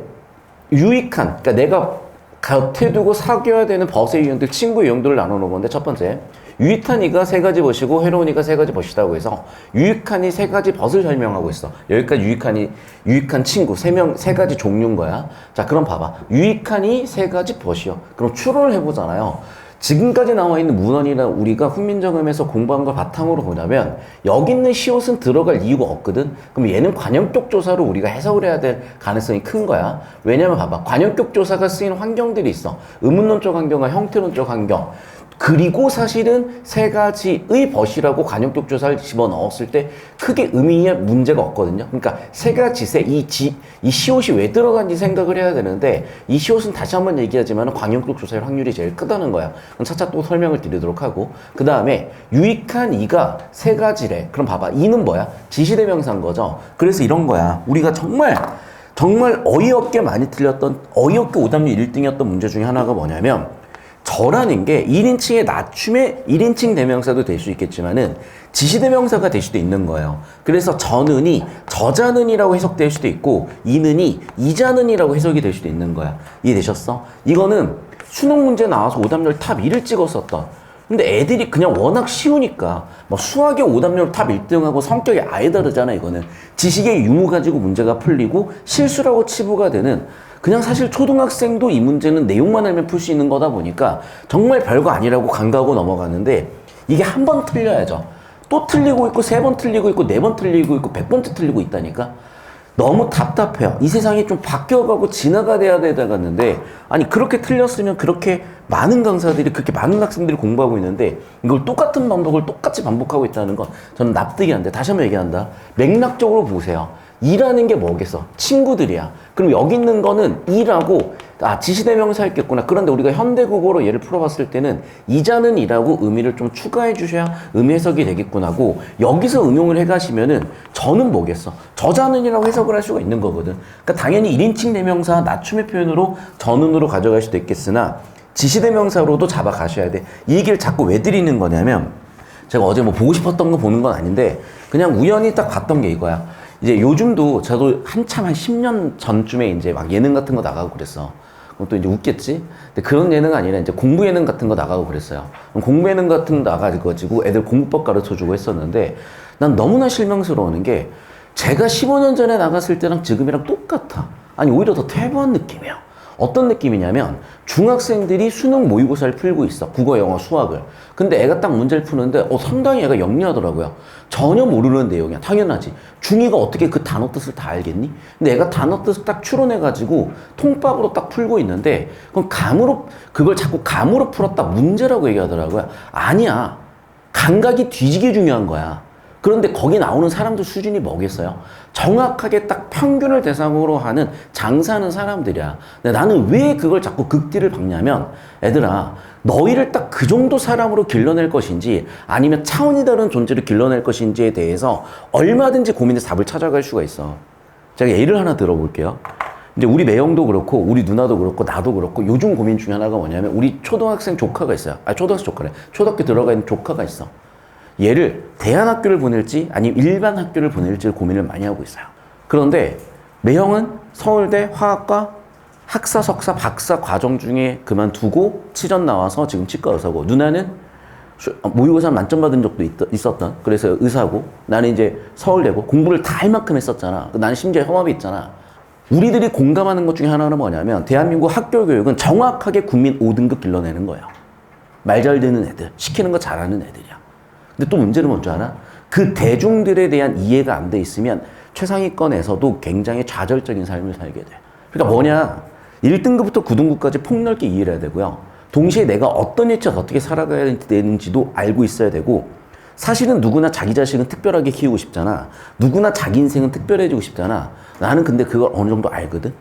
유익한, 그러니까 내가 곁에 두고 사귀어야 되는 벗의 유형들, 친구 유형들을 나눠놓은 건데, 첫 번째, 유익한 이가 3가지 벗이고 해로운 이가 3가지 벗이라고 해서 유익한 이 3가지 벗을 설명하고 있어. 여기까지 유익한 친구 3가지 종류인 거야. 자, 그럼 봐봐. 유익한 이 3가지 벗이요. 그럼 추론을 해보잖아요. 지금까지 나와 있는 문헌이나 우리가 훈민정음에서 공부한 걸 바탕으로 보자면 여기 있는 시옷은 들어갈 이유가 없거든. 그럼 얘는 관용격 조사로 우리가 해석을 해야 될 가능성이 큰 거야. 왜냐면 봐봐, 관용격 조사가 쓰인 환경들이 있어. 의문론적 환경과 형태론적 환경. 그리고 사실은 세 가지의 벗이라고 관용격 조사를 집어넣었을 때 크게 의미에 문제가 없거든요. 그러니까 세 가지세 이 시옷이 왜 들어간지 생각을 해야 되는데, 이 시옷은 다시 한번 얘기하지만 관용격 조사의 확률이 제일 크다는 거야. 그럼 차차 또 설명을 드리도록 하고, 그 다음에 유익한 이가 세 가지래. 그럼 봐봐, 이는 뭐야? 지시대명사인 거죠. 그래서 이런 거야. 우리가 정말 어이없게 많이 틀렸던, 어이없게 오답률 1등이었던 문제 중에 하나가 뭐냐면, 저라는 게 1인칭의 낮춤의 1인칭 대명사도 될 수 있겠지만은 지시대명사가 될 수도 있는 거예요. 그래서 저는이 저자는이라고 해석될 수도 있고, 이는이 이자는이라고 해석이 될 수도 있는 거야. 이해되셨어? 이거는 수능 문제 나와서 오답률 탑 1을 찍었었던, 근데 애들이 그냥 워낙 쉬우니까 뭐 수학의 오답률 탑 1등하고 성격이 아예 다르잖아. 이거는 지식의 유무 가지고 문제가 풀리고 실수라고 치부가 되는, 그냥 사실 초등학생도 이 문제는 내용만 알면 풀 수 있는 거다 보니까 정말 별거 아니라고 간과하고 넘어가는데, 이게 한 번 틀려야죠. 또 틀리고 있고, 3번 틀리고 있고, 4번 틀리고 있고, 100번째 틀리고 있다니까. 너무 답답해요. 이 세상이 좀 바뀌어가고 진화가 돼야 되다갔는데, 아니 그렇게 틀렸으면 그렇게 많은 강사들이, 그렇게 많은 학생들이 공부하고 있는데 이걸 똑같은 방법을 똑같이 반복하고 있다는 건 저는 납득이 안 돼. 다시 한번 얘기한다. 맥락적으로 보세요. 이라는 게 뭐겠어? 친구들이야. 그럼 여기 있는 거는 이라고, 지시대명사 했겠구나. 그런데 우리가 현대국어로 얘를 풀어봤을 때는 이자는 이라고 의미를 좀 추가해 주셔야 의미 해석이 되겠구나고, 여기서 응용을 해가시면은 저는 뭐겠어? 저자는 이라고 해석을 할 수가 있는 거거든. 그러니까 당연히 1인칭 대명사 낮춤의 표현으로 저는으로 가져갈 수도 있겠으나 지시대명사로도 잡아가셔야 돼. 이 얘기를 자꾸 왜 드리는 거냐면, 제가 어제 뭐 보고 싶었던 거 보는 건 아닌데 그냥 우연히 딱 봤던 게 이거야. 이제 요즘도 저도 한참 한 10년 전쯤에 이제 막 예능 같은 거 나가고 그랬어. 그럼 또 이제 웃겠지? 근데 그런 예능 아니라 이제 공부 예능 같은 거 나가고 그랬어요. 공부 예능 같은 거 나가가지고 애들 공부법 가르쳐 주고 했었는데, 난 너무나 실망스러운 게 제가 15년 전에 나갔을 때랑 지금이랑 똑같아. 아니 오히려 더 퇴보한 느낌이야. 어떤 느낌이냐면, 중학생들이 수능 모의고사를 풀고 있어. 국어, 영어, 수학을. 근데 애가 딱 문제를 푸는데 상당히 애가 영리하더라고요. 전혀 모르는 내용이야. 당연하지. 중2가 어떻게 그 단어 뜻을 다 알겠니? 근데 애가 단어 뜻을 딱 추론해가지고 통밥으로 딱 풀고 있는데, 그럼 그걸 자꾸 감으로 풀었다 문제라고 얘기하더라고요. 아니야. 감각이 뒤지게 중요한 거야. 그런데 거기 나오는 사람들 수준이 뭐겠어요? 정확하게 딱 평균을 대상으로 하는 장사하는 사람들이야. 근데 나는 왜 그걸 자꾸 극딜을 박냐면, 애들아, 너희를 딱 그 정도 사람으로 길러낼 것인지 아니면 차원이 다른 존재를 길러낼 것인지에 대해서 얼마든지 고민해서 답을 찾아갈 수가 있어. 제가 예를 하나 들어볼게요. 이제 우리 매형도 그렇고 우리 누나도 그렇고 나도 그렇고 요즘 고민 중에 하나가 뭐냐면, 우리 초등학생 조카가 있어요. 초등학생 조카래. 초등학교 들어가 있는 조카가 있어. 얘를 대안학교를 보낼지 아니면 일반 학교를 보낼지를 고민을 많이 하고 있어요. 그런데 매형은 서울대 화학과 학사, 석사, 박사 과정 중에 그만두고 치전 나와서 지금 치과 의사고, 누나는 모의고사 만점 받은 적도 있었던, 그래서 의사고, 나는 이제 서울대고 공부를 다 할 만큼 했었잖아. 나는 심지어 혐오이 있잖아. 우리들이 공감하는 것 중에 하나는 뭐냐면, 대한민국 학교 교육은 정확하게 국민 5등급 길러내는 거예요. 말 잘 듣는 애들, 시키는 거 잘하는 애들이야. 근데 또 문제는 뭔지 알아? 그 대중들에 대한 이해가 안 돼 있으면 최상위권에서도 굉장히 좌절적인 삶을 살게 돼. 그러니까 뭐냐? 1등급부터 9등급까지 폭넓게 이해를 해야 되고요. 동시에 내가 어떤 위치에서 어떻게 살아가야 되는지도 알고 있어야 되고, 사실은 누구나 자기 자식은 특별하게 키우고 싶잖아. 누구나 자기 인생은 특별해지고 싶잖아. 나는 근데 그걸 어느 정도 알거든?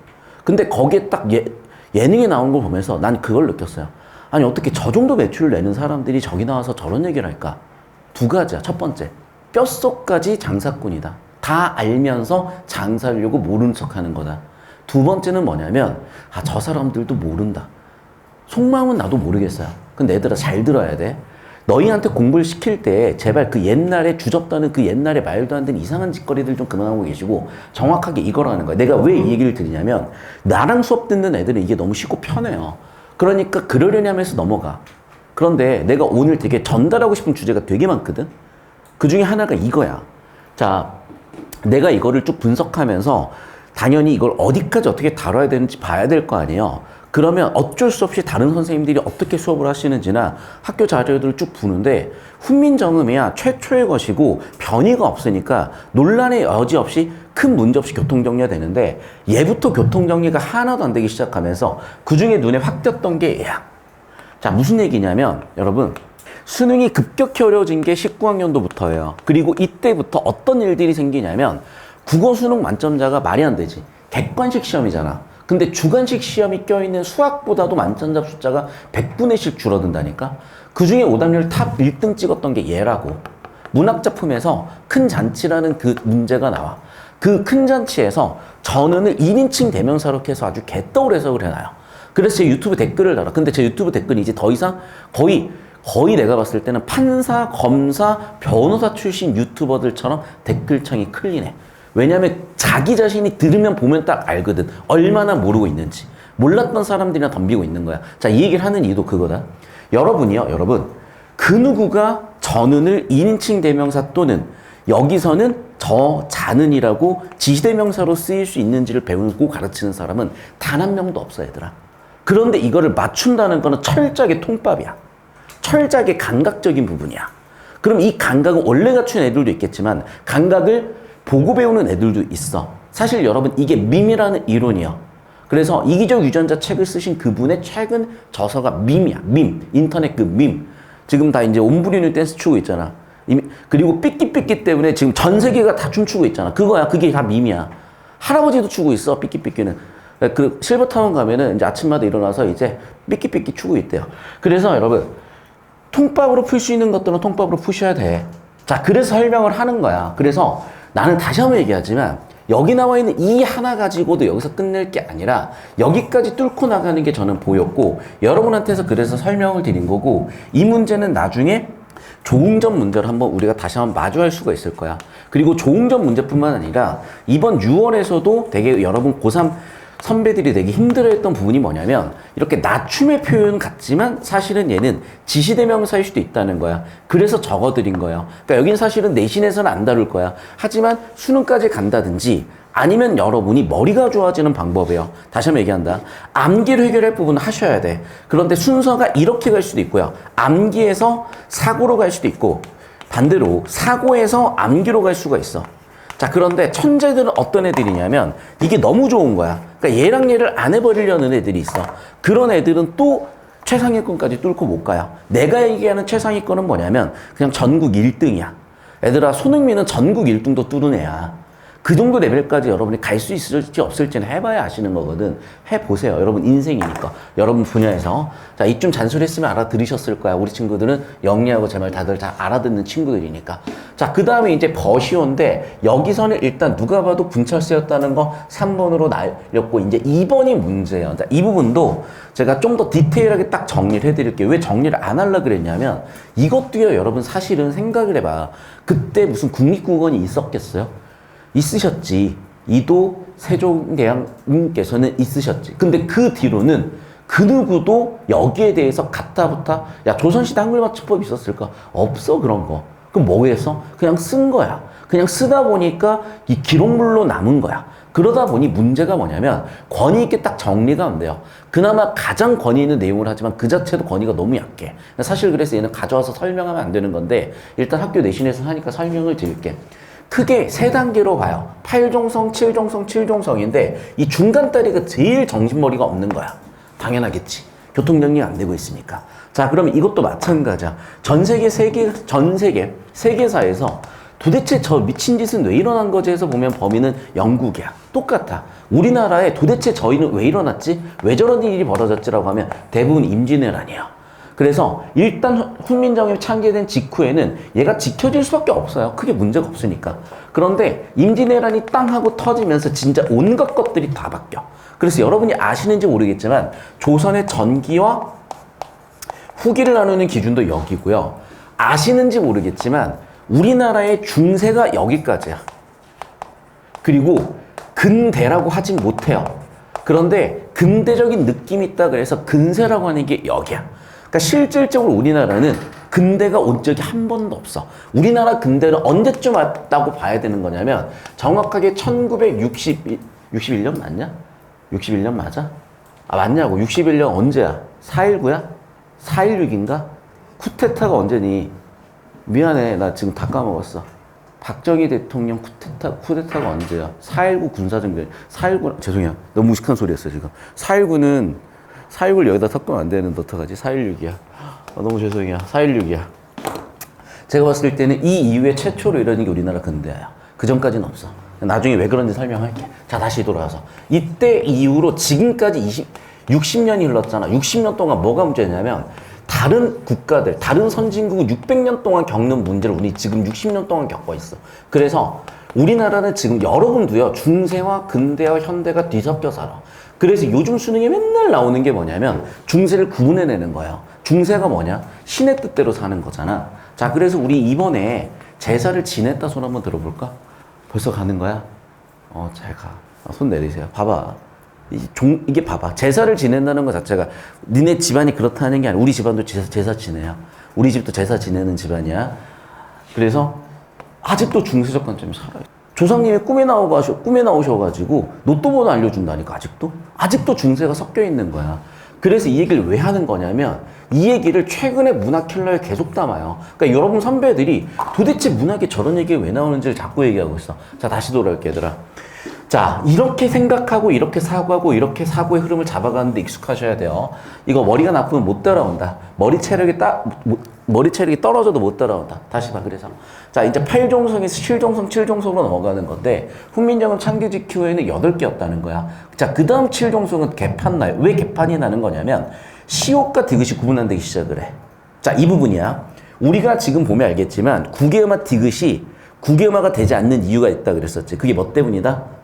근데 거기에 딱 예능에 나온 걸 보면서 난 그걸 느꼈어요. 아니 어떻게 저 정도 매출을 내는 사람들이 저기 나와서 저런 얘기를 할까? 두 가지야. 첫 번째, 뼛속까지 장사꾼이다. 다 알면서 장사하려고 모르는 척하는 거다. 두 번째는 뭐냐면, 저 사람들도 모른다. 속마음은 나도 모르겠어요. 근데 얘들아 잘 들어야 돼. 너희한테 공부를 시킬 때 제발 그 옛날에 주접다는 그 옛날에 말도 안 되는 이상한 짓거리들 좀 그만하고 계시고, 정확하게 이거라는 거야. 내가 왜 이 얘기를 드리냐면, 나랑 수업 듣는 애들은 이게 너무 쉽고 편해요. 그러니까 그러려니 하면서 넘어가. 그런데 내가 오늘 되게 전달하고 싶은 주제가 되게 많거든? 그 중에 하나가 이거야. 자, 내가 이거를 쭉 분석하면서 당연히 이걸 어디까지 어떻게 다뤄야 되는지 봐야 될 거 아니에요. 그러면 어쩔 수 없이 다른 선생님들이 어떻게 수업을 하시는지나 학교 자료들을 쭉 보는데 훈민정음이야 최초의 것이고 변이가 없으니까 논란의 여지 없이 큰 문제 없이 교통정리가 되는데 얘부터 교통정리가 하나도 안 되기 시작하면서 그중에 눈에 확 띄었던 게 얘야. 자, 무슨 얘기냐면 여러분 수능이 급격히 어려워진 게 19학년도부터예요. 그리고 이때부터 어떤 일들이 생기냐면 국어 수능 만점자가 말이 안 되지. 객관식 시험이잖아. 근데 주관식 시험이 껴있는 수학보다도 만점자 숫자가 100분의 1씩 줄어든다니까? 그 중에 오답률 탑 1등 찍었던 게 얘라고. 문학작품에서 큰 잔치라는 그 문제가 나와. 그 큰 잔치에서 전은을 1인칭 대명사로 해서 아주 개떡을 해석을 해놔요. 그래서 제 유튜브 댓글을 달아. 근데 제 유튜브 댓글이 이제 더 이상 거의 내가 봤을 때는 판사, 검사, 변호사 출신 유튜버들처럼 댓글창이 클린해. 왜냐면 자기 자신이 들으면 보면 딱 알거든. 얼마나 모르고 있는지. 몰랐던 사람들이나 덤비고 있는 거야. 자, 이 얘기를 하는 이유도 그거다. 여러분. 그 누구가 전은을 2인칭 대명사 또는 여기서는 저 자는이라고 지시대명사로 쓰일 수 있는지를 배우고 가르치는 사람은 단 한 명도 없어, 얘들아. 그런데 이거를 맞춘다는 거는 철저하게 통밥이야. 철저하게 감각적인 부분이야. 그럼 이 감각은 원래 갖춘 애들도 있겠지만 감각을 보고 배우는 애들도 있어. 사실 여러분 이게 밈이라는 이론이야. 그래서 이기적 유전자 책을 쓰신 그분의 최근 저서가 밈이야. 밈. 인터넷 그 밈. 지금 다 이제 온브리뉴 댄스 추고 있잖아. 그리고 삐끼삐끼 때문에 지금 전 세계가 다 춤추고 있잖아. 그거야. 그게 다 밈이야. 할아버지도 추고 있어. 삐끼삐끼는. 그 실버타운 가면은 이제 아침마다 일어나서 이제 삐끼삐끼 추고 있대요. 그래서 여러분 통밥으로 풀 수 있는 것들은 통밥으로 푸셔야 돼. 자, 그래서 설명을 하는 거야. 그래서 나는 다시 한번 얘기하지만 여기 나와 있는 이 하나 가지고도 여기서 끝낼 게 아니라 여기까지 뚫고 나가는 게 저는 보였고 여러분한테서 그래서 설명을 드린 거고 이 문제는 나중에 조응전 문제를 한번 우리가 다시 한번 마주할 수가 있을 거야. 그리고 조응전 문제뿐만 아니라 이번 6월에서도 되게 여러분 고3 선배들이 되게 힘들어했던 부분이 뭐냐면 이렇게 낮춤의 표현 같지만 사실은 얘는 지시대명사일 수도 있다는 거야. 그래서 적어드린 거예요. 그러니까 여긴 사실은 내신에서는 안 다룰 거야. 하지만 수능까지 간다든지 아니면 여러분이 머리가 좋아지는 방법이에요. 다시 한번 얘기한다. 암기를 해결할 부분은 하셔야 돼. 그런데 순서가 이렇게 갈 수도 있고요. 암기에서 사고로 갈 수도 있고 반대로 사고에서 암기로 갈 수가 있어. 자, 그런데 천재들은 어떤 애들이냐면 이게 너무 좋은 거야. 그러니까 얘랑 얘를 안 해버리려는 애들이 있어. 그런 애들은 또 최상위권까지 뚫고 못 가요. 내가 얘기하는 최상위권은 뭐냐면 그냥 전국 1등이야. 애들아, 손흥민은 전국 1등도 뚫은 애야. 그 정도 레벨까지 여러분이 갈 수 있을지 없을지는 해봐야 아시는 거거든. 해보세요. 여러분 인생이니까. 여러분 분야에서. 자, 이쯤 잔소리했으면 알아들으셨을 거야. 우리 친구들은 영리하고 제 말 다들 다 알아듣는 친구들이니까. 자, 그 다음에 이제 버시오인데 여기서는 일단 누가 봐도 분철세였다는 거 3번으로 날렸고 이제 2번이 문제예요. 자, 이 부분도 제가 좀 더 디테일하게 딱 정리를 해드릴게요. 왜 정리를 안 하려고 그랬냐면 이것도요, 여러분 사실은 생각을 해봐. 그때 무슨 국립국어원이 있었겠어요? 있으셨지. 이도 세종대왕님께서는 있으셨지. 근데 그 뒤로는 그 누구도 여기에 대해서 가타부타 야, 조선시대 한글 맞춤법이 있었을까? 없어, 그런 거. 그럼 뭐 해서? 그냥 쓴 거야. 그냥 쓰다 보니까 이 기록물로 남은 거야. 그러다 보니 문제가 뭐냐면 권위 있게 딱 정리가 안 돼요. 그나마 가장 권위 있는 내용을 하지만 그 자체도 권위가 너무 약해. 사실 그래서 얘는 가져와서 설명하면 안 되는 건데 일단 학교 내신에서 하니까 설명을 드릴게. 크게 세 단계로 봐요. 8종성, 7종성, 7종성인데 이 중간 다리가 제일 정신머리가 없는 거야. 당연하겠지. 교통정리가 안 되고 있으니까. 자, 그러면 이것도 마찬가지야. 전 세계사에서 도대체 저 미친 짓은 왜 일어난 거지 해서 보면 범인은 영국이야. 똑같아. 우리나라에 도대체 저희는 왜 일어났지? 왜 저런 일이 벌어졌지라고 하면 대부분 임진왜란이야. 그래서 일단 훈민정음이 창제된 직후에는 얘가 지켜질 수밖에 없어요. 크게 문제가 없으니까. 그런데 임진왜란이 땅 하고 터지면서 진짜 온갖 것들이 다 바뀌어. 그래서 여러분이 아시는지 모르겠지만 조선의 전기와 후기를 나누는 기준도 여기고요. 아시는지 모르겠지만 우리나라의 중세가 여기까지야. 그리고 근대라고 하진 못해요. 그런데 근대적인 느낌이 있다 그래서 근세라고 하는 게 여기야. 그러니까 실질적으로 우리나라는 근대가 온 적이 한 번도 없어. 우리나라 근대는 언제쯤 왔다고 봐야 되는 거냐면 정확하게 1961년 맞냐? 61년 맞아? 아, 맞냐고. 61년 언제야? 4.19야? 4.16인가? 쿠데타가 언제니? 미안해. 나 지금 다 까먹었어. 박정희 대통령 쿠데타가 언제야? 4.19 군사정변. 4.19, 죄송해요. 너무 무식한 소리 했어요, 지금. 4.19를 여기다 섞으면 안 되는데, 어떡하지? 4.16이야. 너무 죄송해요. 4.16이야. 제가 봤을 때는 이 이후에 최초로 이러는 게 우리나라 근대화야. 그 전까지는 없어. 나중에 왜 그런지 설명할게. 자, 다시 돌아와서. 이때 이후로 지금까지 60년이 흘렀잖아. 60년 동안 뭐가 문제냐면, 다른 국가들, 다른 선진국은 600년 동안 겪는 문제를 우리 지금 60년 동안 겪고 있어. 그래서 우리나라는 지금 여러분도요, 중세와 근대와 현대가 뒤섞여 살아. 그래서 요즘 수능에 맨날 나오는 게 뭐냐면 중세를 구분해내는 거예요. 중세가 뭐냐? 신의 뜻대로 사는 거잖아. 자, 그래서 우리 이번에 제사를 지냈다 손 한번 들어볼까? 벌써 가는 거야? 잘 가. 손 내리세요. 봐봐. 이게 봐봐. 제사를 지낸다는 것 자체가 니네 집안이 그렇다는 게 아니라 우리 집안도 제사 지내요. 우리 집도 제사 지내는 집안이야. 그래서 아직도 중세적 관점이 살아요. 조상님이 꿈에 나오셔가지고 로또 번호 알려준다니까, 아직도 중세가 섞여 있는 거야. 그래서 이 얘기를 왜 하는 거냐면, 이 얘기를 최근에 문학 킬러에 계속 담아요. 그러니까 여러분 선배들이 도대체 문학에 저런 얘기가 왜 나오는지를 자꾸 얘기하고 있어. 자, 다시 돌아올게, 얘들아. 자, 이렇게 생각하고, 이렇게 사고하고, 이렇게 사고의 흐름을 잡아가는데 익숙하셔야 돼요. 이거 머리가 나쁘면 못 따라온다. 머리 체력이 떨어져도 못 따라온다. 다시 봐, 그래서. 자, 이제 8종성에서 7종성, 7종성으로 넘어가는 건데, 훈민정음 창기직 기호에는 8개였다는 거야. 자, 그 다음 7종성은 개판 나요. 왜 개판이 나는 거냐면, 시옷과 디귿이 구분 안 되기 시작을 해. 자, 이 부분이야. 우리가 지금 보면 알겠지만, 국외음화 디귿이 국외음화가 되지 않는 이유가 있다 그랬었지. 그게 뭐 때문이다?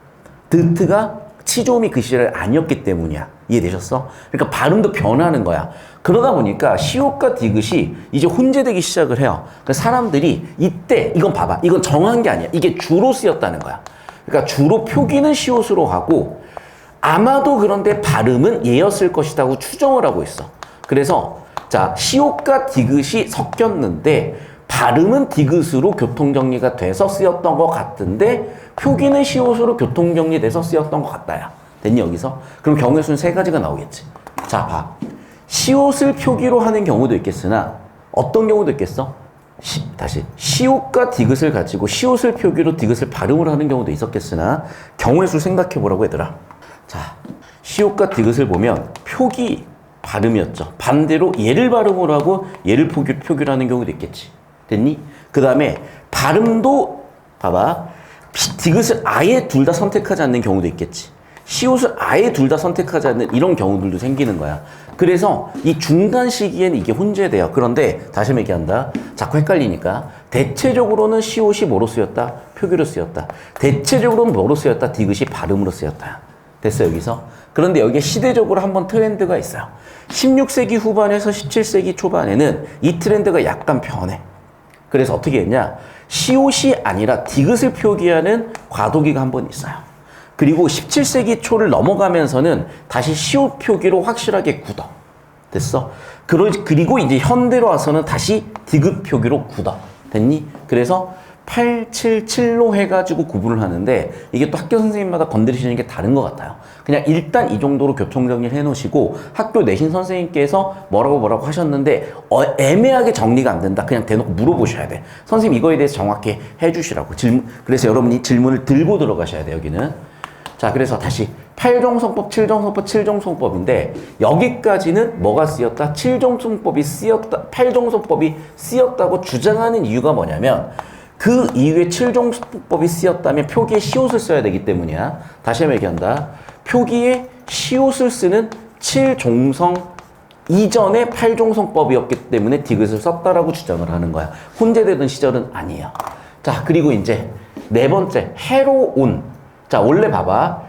드트가 치조음이 그 시절에 아니었기 때문이야. 이해되셨어? 그러니까 발음도 변하는 거야. 그러다 보니까 시옷과 디귿이 이제 혼재되기 시작을 해요. 그러니까 사람들이 이때, 이건 봐봐. 이건 정한 게 아니야. 이게 주로 쓰였다는 거야. 그러니까 주로 표기는 시옷으로 하고, 아마도 그런데 발음은 얘였을 것이라고 추정을 하고 있어. 그래서, 자, 시옷과 디귿이 섞였는데, 발음은 디귿으로 교통정리가 돼서 쓰였던 것 같은데, 표기는 시옷으로 교통정리돼서 쓰였던 것 같다야. 됐니, 여기서? 그럼 경우의 수는 3가지가 나오겠지. 자, 봐. 시옷을 표기로 하는 경우도 있겠으나, 어떤 경우도 있겠어? 다시. 시옷과 디귿을 가지고 시옷을 표기로 디귿을 발음을 하는 경우도 있었겠으나, 경우의 수 생각해 보라고, 얘들아. 자, 시옷과 디귿을 보면, 표기, 발음이었죠. 반대로 얘를 발음을 하고 얘를 표기를 하는 경우도 있겠지. 됐니? 그 다음에 발음도 봐봐. 디귿을 아예 둘 다 선택하지 않는 경우도 있겠지. 시옷을 아예 둘 다 선택하지 않는 이런 경우들도 생기는 거야. 그래서 이 중간 시기에는 이게 혼재돼요. 그런데 다시 얘기한다. 자꾸 헷갈리니까. 대체적으로는 시옷이 뭐로 쓰였다? 표기로 쓰였다. 대체적으로는 뭐로 쓰였다? 디귿이 발음으로 쓰였다. 됐어, 여기서? 그런데 여기에 시대적으로 한번 트렌드가 있어요. 16세기 후반에서 17세기 초반에는 이 트렌드가 약간 변해. 그래서 어떻게 했냐? 시옷이 아니라 디귿을 표기하는 과도기가 한 번 있어요. 그리고 17세기 초를 넘어가면서는 다시 시옷 표기로 확실하게 굳어. 됐어? 그리고 이제 현대로 와서는 다시 디귿 표기로 굳어. 됐니? 그래서 877로 해가지고 구분을 하는데, 이게 또 학교 선생님마다 건드리시는 게 다른 것 같아요. 그냥 일단 이 정도로 교통정리를 해놓으시고, 학교 내신 선생님께서 뭐라고 하셨는데 애매하게 정리가 안 된다. 그냥 대놓고 물어보셔야 돼. 선생님 이거에 대해서 정확히 해주시라고. 그래서 여러분이 질문을 들고 들어가셔야 돼, 여기는. 자, 그래서 다시 8종성법, 7종성법, 7종성법인데, 여기까지는 뭐가 쓰였다? 7종성법이 쓰였다, 8종성법이 쓰였다고 주장하는 이유가 뭐냐면, 그 이후에 7종성법이 쓰였다면 표기에 시옷을 써야 되기 때문이야. 다시 한번 얘기한다. 표기에 시옷을 쓰는 7종성 이전에 8종성법이었기 때문에 디귿을 썼다라고 주장을 하는 거야. 혼재되던 시절은 아니에요. 자, 그리고 이제 4번째, 해로온. 자, 원래 봐봐.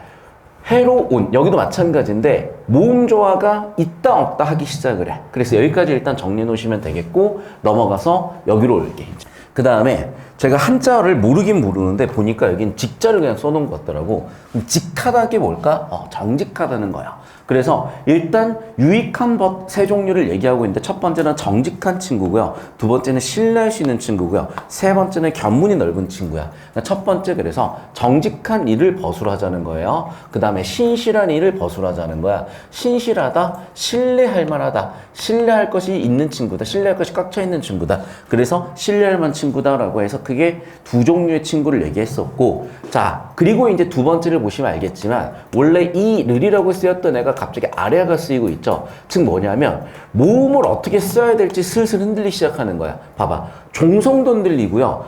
해로온. 여기도 마찬가지인데, 모음조화가 있다 없다 하기 시작을 해. 그래서 여기까지 일단 정리해 놓으시면 되겠고, 넘어가서 여기로 올게. 그 다음에 제가 한자를 모르긴 모르는데 보니까 여긴 직자를 그냥 써놓은 것 같더라고. 직하다는 게 뭘까? 정직하다는 거야. 그래서 일단 유익한 법 세 종류를 얘기하고 있는데 첫 번째는 정직한 친구고요. 두 번째는 신뢰할 수 있는 친구고요. 세 번째는 견문이 넓은 친구야. 첫 번째 그래서 정직한 일을 벗으라자는 거예요. 그 다음에 신실한 일을 벗으라자는 거야. 신실하다, 신뢰할 만하다, 신뢰할 것이 있는 친구다, 신뢰할 것이 꽉 차 있는 친구다. 그래서 신뢰할 만한 친구다라고 해서 크게 두 종류의 친구를 얘기했었고, 자 그리고 이제 두 번째를 보시면 알겠지만 원래 이 르리라고 쓰였던 애가 갑자기 아래아가 쓰이고 있죠. 즉 뭐냐면 모음을 어떻게 써야 될지 슬슬 흔들리기 시작하는 거야. 봐봐, 종성도 흔들리고요,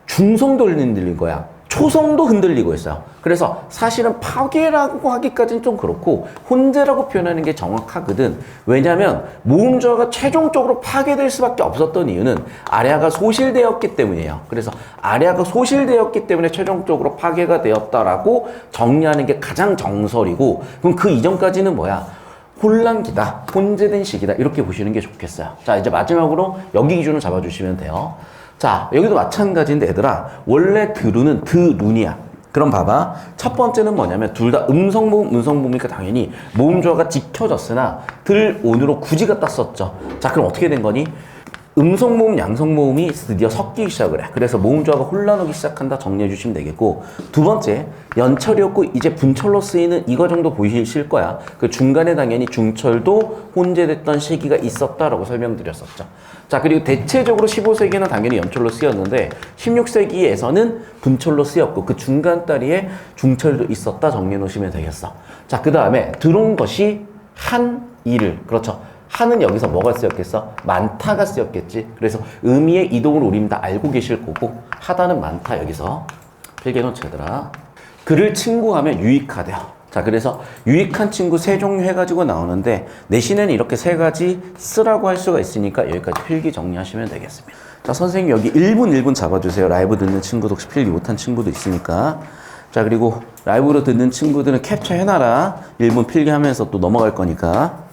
중성도 흔들린 거야, 초성도 흔들리고 있어요. 그래서 사실은 파괴라고 하기까지는 좀 그렇고 혼재라고 표현하는 게 정확하거든. 왜냐하면 모음조화가 최종적으로 파괴될 수밖에 없었던 이유는 아래아가 소실되었기 때문이에요. 그래서 아래아가 소실되었기 때문에 최종적으로 파괴가 되었다라고 정리하는 게 가장 정설이고, 그럼 그 이전까지는 뭐야? 혼란기다, 혼재된 시기다, 이렇게 보시는 게 좋겠어요. 자, 이제 마지막으로 여기 기준을 잡아주시면 돼요. 자, 여기도 마찬가지인데 얘들아, 원래 드루는 드룬이야. 그럼 봐봐, 첫 번째는 뭐냐면 둘 다 음성모음, 음성모음이니까 당연히 모음조화가 지켜졌으나 들온으로 굳이 갖다 썼죠. 자, 그럼 어떻게 된 거니? 음성모음, 양성모음이 드디어 섞이기 시작을 해. 그래서 모음조화가 혼란하기 시작한다 정리해 주시면 되겠고, 두 번째, 연철이었고 이제 분철로 쓰이는 이거 정도 보이실 거야. 그 중간에 당연히 중철도 혼재됐던 시기가 있었다라고 설명드렸었죠. 자, 그리고 대체적으로 15세기에는 당연히 연철로 쓰였는데 16세기에서는 분철로 쓰였고 그 중간 다리에 중철도 있었다 정리해 놓으시면 되겠어. 자, 그 다음에 들어온 것이 한 일을, 그렇죠. 한은 여기서 뭐가 쓰였겠어? 많다가 쓰였겠지. 그래서 의미의 이동을 우리는 다 알고 계실 거고, 하다는 많다 여기서 필기해놓자 얘들아. 그를 친구하면 유익하대요. 자, 그래서 유익한 친구 세 종류 해가지고 나오는데 내신에는 이렇게 세 가지 쓰라고 할 수가 있으니까 여기까지 필기 정리하시면 되겠습니다. 자, 선생님 여기 1분 1분 잡아주세요. 라이브 듣는 친구도 혹시 필기 못한 친구도 있으니까. 자, 그리고 라이브로 듣는 친구들은 캡처 해놔라. 1분 필기하면서 또 넘어갈 거니까.